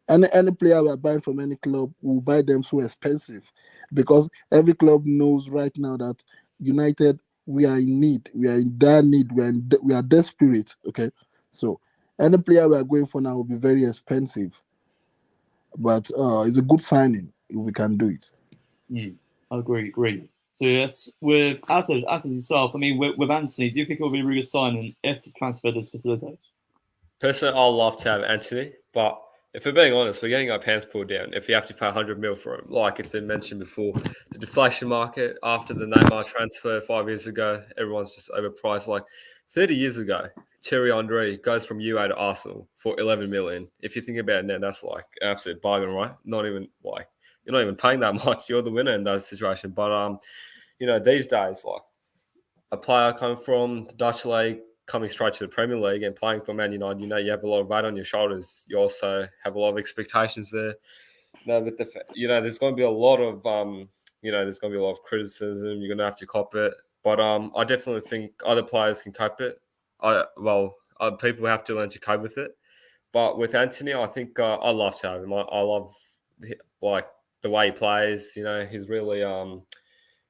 any player we are buying from any club, will buy them so expensive, because every club knows right now that United, we are in need. We are in dire need. We are desperate. Okay, so any player we are going for now will be very expensive. But it's a good signing if we can do it. I agree. So yes, with Asad himself, I mean, with Anthony, do you think it will be a really good signing if the transfer does facilitate? Personally, I'd love to have Anthony, but if we're being honest, we're getting our pants pulled down if you have to pay 100 mil for him. Like it's been mentioned before, the deflation market after the Neymar transfer 5 years ago, everyone's just overpriced. Like 30 years ago, Thierry Henry goes from UA to Arsenal for 11 million. If you think about it now, that's like an absolute bargain, right? Not even like you're not even paying that much. You're the winner in that situation. But these days, like a player coming from the Dutch league, coming straight to the Premier League and playing for Man United, you have a lot of weight on your shoulders. You also have a lot of expectations there. With there's going to be a lot of there's going to be a lot of criticism. You're going to have to cop it, but I definitely think other players can cope it. People have to learn to cope with it. But with Anthony, I think I love to have him. I love like the way he plays. He's really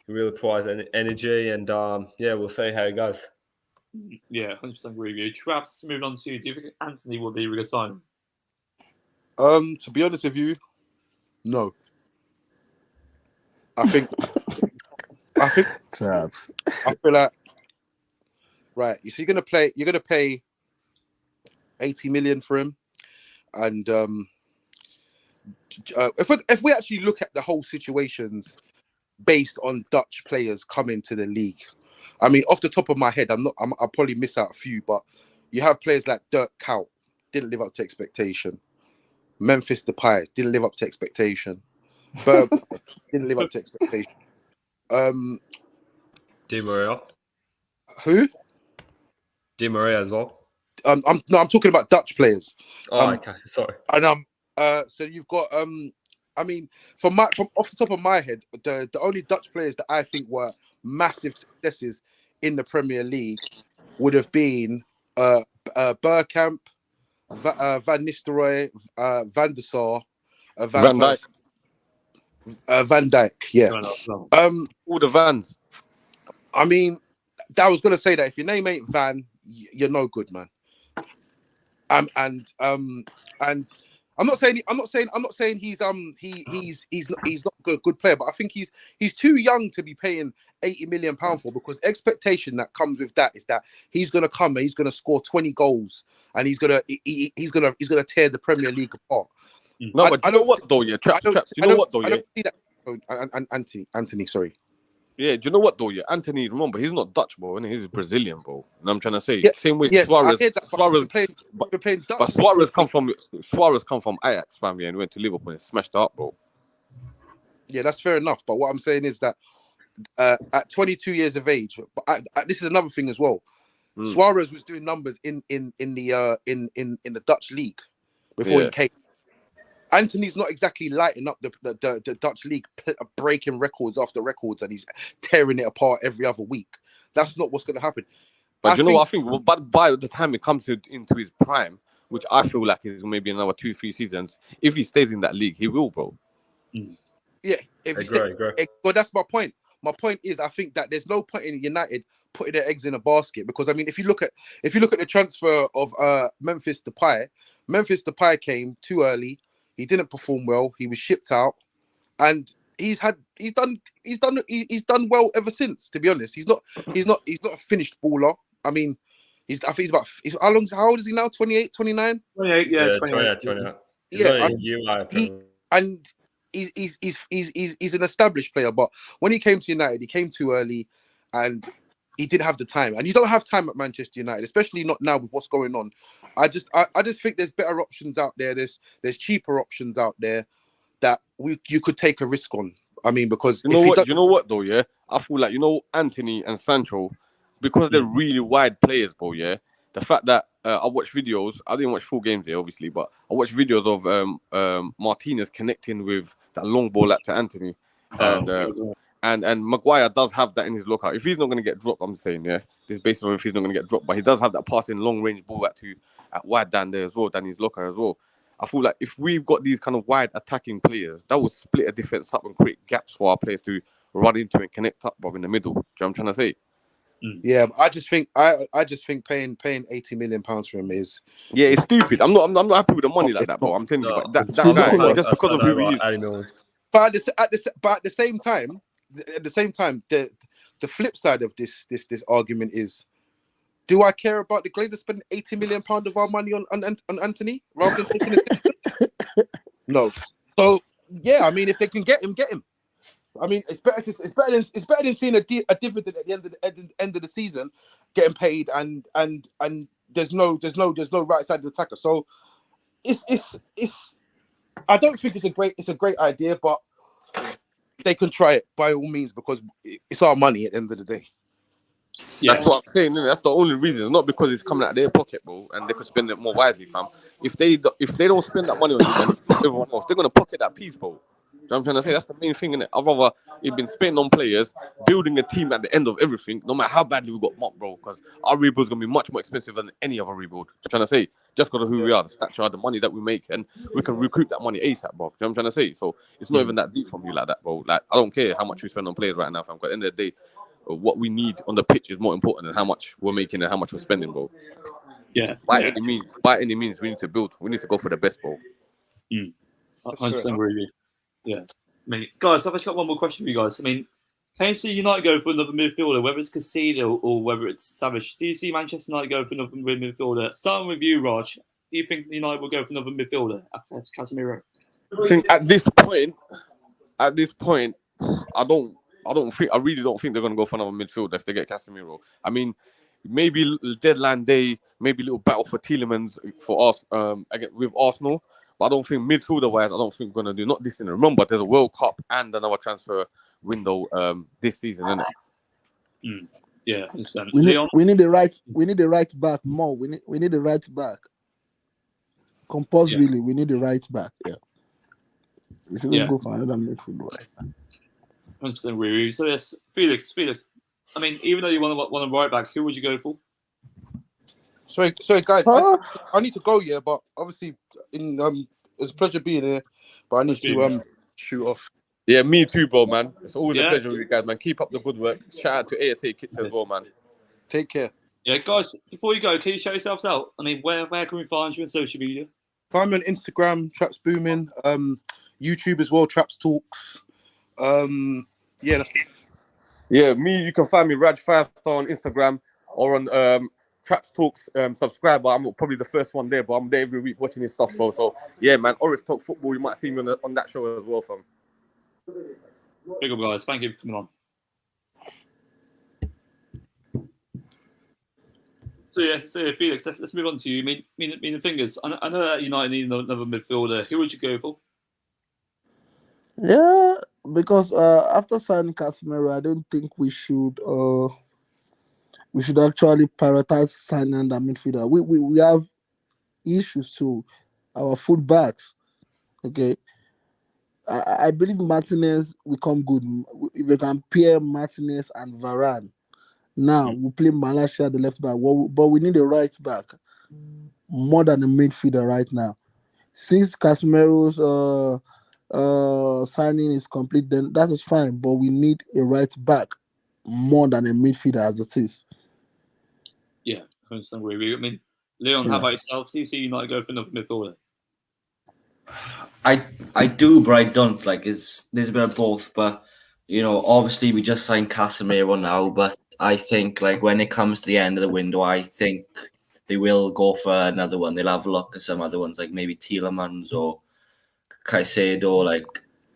he really provides energy, and we'll see how it goes. Yeah, 100% agree with you. Traps, moving on to you. Do you think Anthony will be a good signing? To be honest with you, no. I think Traps. I feel like, right, so you're gonna pay 80 million for him, and if we actually look at the whole situations based on Dutch players coming to the league, I mean, off the top of my head, I'll probably miss out a few, but you have players like Dirk Kuyt, didn't live up to expectation. Memphis Depay didn't live up to expectation. Berg didn't live up to expectation. Di Maria. Who? Di Maria as well. I'm talking about Dutch players. Okay, sorry. And so you've got I mean, from off the top of my head, the only Dutch players that I think were massive successes in the Premier League would have been Bergkamp, Van Nistelrooy, Van der Sar, Van Dijk. Van Dijk, yeah. No. All the Vans. I mean, I was gonna say that if your name ain't Van, you're no good, man. And I'm not saying he's not a good player, but I think he's too young to be paying £80 million for, because the expectation that comes with that is that he's gonna come and he's gonna score 20 goals and he's gonna tear the Premier League apart. No, but you know what though, yeah, traps. You know what though, yeah. I don't see that. Anthony, sorry. Yeah, do you know what though? Yeah, Anthony, remember, he's not Dutch, bro, and he's Brazilian, bro. And I'm trying to say, Yeah, same way yeah, Suarez. I hear that, Suarez, we're playing Dutch. but Suarez come from Ajax, family, and went to Liverpool and smashed it up, bro. Yeah, that's fair enough. But what I'm saying is that at 22 years of age, but this is another thing as well. Suarez was doing numbers in the Dutch league before he came. Anthony's not exactly lighting up the Dutch league, breaking records after records, and he's tearing it apart every other week. That's not what's going to happen. But you know what I think? Well, but by the time it comes into his prime, which I feel like is maybe another 2-3 seasons, if he stays in that league, he will, bro. Yeah, but that's my point. My point is, I think that there's no point in United putting their eggs in a basket, because I mean, if you look at the transfer of Memphis Depay came too early. He didn't perform well. He was shipped out, and he's done well ever since. To be honest, he's not a finished baller. I mean, how old is he now? 28, 29? 28, yeah, 28. He's an established player, but when he came to United, he came too early, and he didn't have the time. And you don't have time at Manchester United, especially not now with what's going on. I just think there's better options out there. There's cheaper options out there that you could take a risk on. I mean, because you know what though, yeah, I feel like, you know, Anthony and Sancho, because they're really wide players, bro. Yeah, the fact that I watch videos, I didn't watch full games here, obviously, but I watched videos of Martinez connecting with that long ball out to Anthony, and Maguire does have that in his locker. If he's not going to get dropped, I'm saying, yeah, this is based on if he's not going to get dropped, but he does have that passing long range ball at wide down there as well, down his locker as well. I feel like if we've got these kind of wide attacking players, that will split a defense up and create gaps for our players to run into and connect up, bro, in the middle. Do you know what I'm trying to say? Yeah, but I just think paying £80 million for him is it's stupid. I'm not happy with the money like that, bro. I'm telling you, but that guy, just because of who he is. But at the same time, the flip side of this argument is, do I care about the Glazers spending £80 million of our money on Anthony rather than taking it? No. So yeah, I mean, if they can get him. I mean, it's better than seeing a dividend at the end of the season, getting paid, and there's no right side of the attacker. So it's I don't think it's a great idea, but they can try it by all means, because it's our money at the end of the day. Yeah. That's what I'm saying. That's the only reason, not because it's coming out of their pocket, bro, and they could spend it more wisely, fam. If they don't spend that money on you, then everyone else, they're gonna pocket that piece, bro. You know what I'm trying to say? That's the main thing, innit? I'd rather it been spent on players, building a team at the end of everything, no matter how badly we got mocked, bro, because our rebuild's going to be much more expensive than any other rebuild. I'm trying to say, just because of who we are, the stature, the money that we make, and we can recoup that money ASAP, bro. You know what I'm trying to say? So it's not even that deep from you like that, bro. Like, I don't care how much we spend on players right now, fam, because at the end of the day, what we need on the pitch is more important than how much we're making and how much we're spending, bro. Yeah. By any means, we need to build. We need to go for the best, bro. 100% agree with you. Yeah. I mean, guys, I've just got one more question for you guys. I mean, can you see United go for another midfielder, whether it's Casido or whether it's Savage? Do you see Manchester United go for another midfielder? Starting with you, Raj, do you think United will go for another midfielder after Casemiro? I think at this point, I really don't think they're going to go for another midfielder if they get Casemiro. I mean, maybe deadline day, maybe a little battle for Tielemans for us again with Arsenal. But I don't think midfielder-wise, I don't think we're going to do. Not this season. Remember, there's a World Cup and another transfer window this season, isn't it? Yeah, I understand. We need the right back more. We need the right back. Compulsorily, we need the right back. Yeah. We shouldn't go for another midfielder. 100% agree. So yes, Felix. I mean, even though you want a right back, who would you go for? Sorry, guys. I need to go, but obviously, it's a pleasure being here. But I need to shoot off. Yeah, me too, bro, man. It's always a pleasure with you guys, man. Keep up the good work. Shout out to ASA Kits as well, man. Take care. Yeah, guys. Before you go, can you shout yourselves out? I mean, where can we find you on social media? Find me on Instagram, Traps Booming. YouTube as well, Traps Talks. Yeah, that's Yeah, me, you can find me Raj5 on Instagram or on Traps Talks subscriber. I'm probably the first one there, but I'm there every week watching his stuff, bro. So yeah, man, Oris Talk Football, you might see me on that show as well, fam. Big up, guys. Thank you for coming on. So Felix, let's move on to you. I mean the thing is, I know that United need another midfielder. Who would you go for? Yeah, because after signing Casemiro, I don't think we should actually prioritize signing that midfielder. We have issues too. Our fullbacks. Okay. I believe Martinez will come good. If we can pair Martinez and Varane. Now we play Malacia the left back. But we need a right back more than a midfielder right now. Since Casemiro's signing is complete, then that is fine. But we need a right back more than a midfielder as it is. Yeah, I understand where you. I mean, Leon, how about yourself? Do you see United go for another midfielder? I do, but I don't. Like, there's a bit of both. But you know, obviously, we just signed Casemiro now. But I think, like, when it comes to the end of the window, I think they will go for another one. They'll have a look at some other ones, like maybe Tielemans or Caicedo. Like,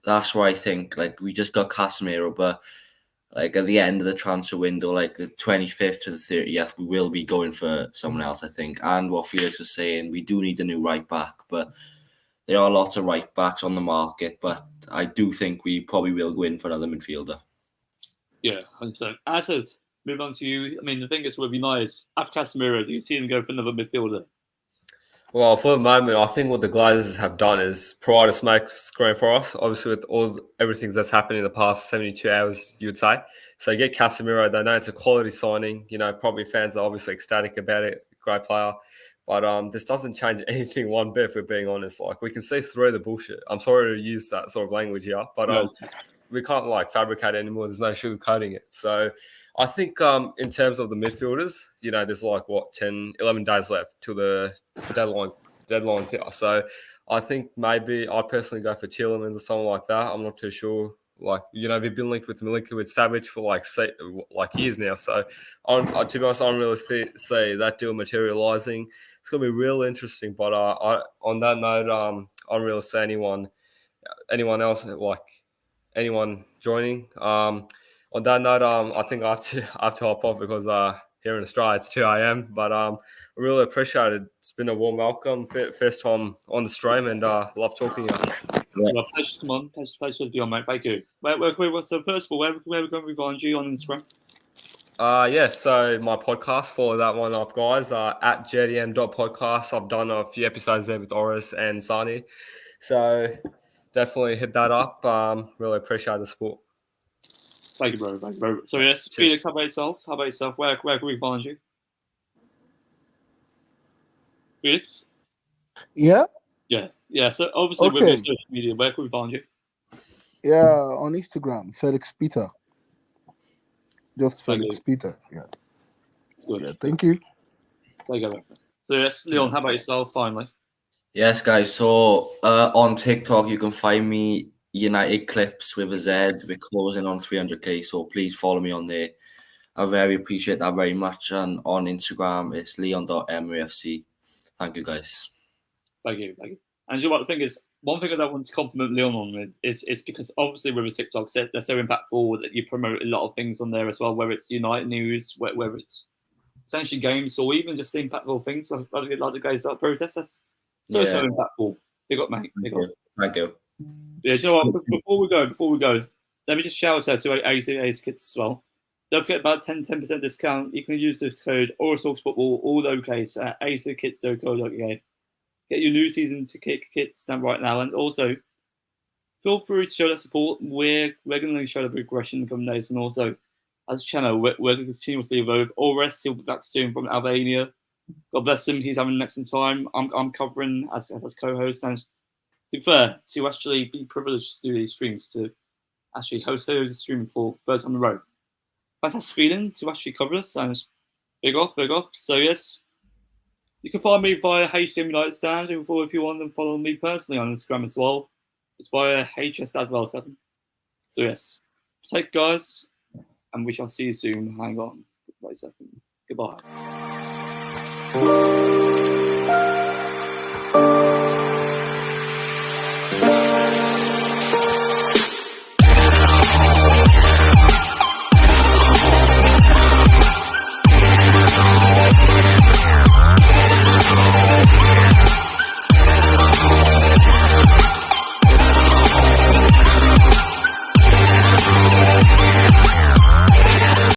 that's where I think, like, we just got Casemiro, but like at the end of the transfer window, like the 25th to the 30th, we will be going for someone else, I think. And what Felix was saying, we do need a new right back, but there are lots of right backs on the market. But I do think we probably will go in for another midfielder. Yeah, 100%. Asad, move on to you. I mean, the thing is with United, after Casemiro, do you see them go for another midfielder? Well, for the moment, I think what the Glazers have done is provide a smoke screen for us. Obviously, with everything that's happened in the past 72 hours, you would say. So you get Casemiro. They know it's a quality signing. You know, probably fans are obviously ecstatic about it. Great player. But this doesn't change anything one bit, if we're being honest. Like, we can see through the bullshit. I'm sorry to use that sort of language here, but we can't, like, fabricate it anymore. There's no sugarcoating it. So I think in terms of the midfielders, you know, there's like, 11 days left till the deadline's here. So I think maybe I'd personally go for Tielemans or something like that. I'm not too sure. Like, you know, we've been linked with Savic for like years now. So to be honest, I don't really see that deal materializing. It's going to be real interesting. But on that note, I don't really see anyone else, like anyone joining. On that note, I think I have to hop off because here in Australia it's 2 a.m. But I really appreciate it. It's been a warm welcome. First time on the stream, and love talking to you. Yeah. Well, pleasure, come on. Pleasure to be on, mate. Thank you. So first of all, where are we going to find you on Instagram? Yeah, so my podcast, follow that one up, guys, at JDM.podcast. I've done a few episodes there with Oris and Sani. So definitely hit that up. Really appreciate the support. Thank you, bro. Thank you, bro. So yes, Felix, how about yourself? Where can we find you? Felix? Yeah. So obviously with your social media, where can we find you? Yeah, on Instagram, Felix Peter. Just Felix Peter. Yeah. Good. Yeah, thank you. There you go. So yes, Leon, how about yourself finally? Yes, guys. So on TikTok, you can find me United Clips with a Z. We're closing on 300k, so please follow me on there. I very appreciate that very much. And on Instagram, it's leon.emeryfc. Thank you, guys. Thank you. And you know what the thing is, one thing that I want to compliment Leon on is because obviously with the TikToks, they're so impactful that you promote a lot of things on there as well, whether it's United news, whether it's essentially games, or even just impactful things like the guys that protest us. So impactful. Big up, mate. Big up. Thank you. Yeah, you know what? Before we go, let me just shout out to ACA's kids as well. Don't forget about 10% discount. You can use the code ORISTalksFootball, all lowercase, at acakits.co.uk. Get your new season ticket kits done right now, and also feel free to show that support. We're going to show the progression in the coming days, and also as a channel, we're going to continuously evolve. Oris, he'll be back soon from Albania. God bless him. He's having an excellent time. I'm covering as co-host, and to be fair, to actually be privileged to do these streams, to actually host the stream for third time in a row. Fantastic feeling to actually cover this, and big up. So yes, You can find me via HCM United Stand, or if you want to follow me personally on Instagram as well, it's via HSDadwell7. So yes, take guys, and we shall see you soon. Hang on. Wait a second. Goodbye.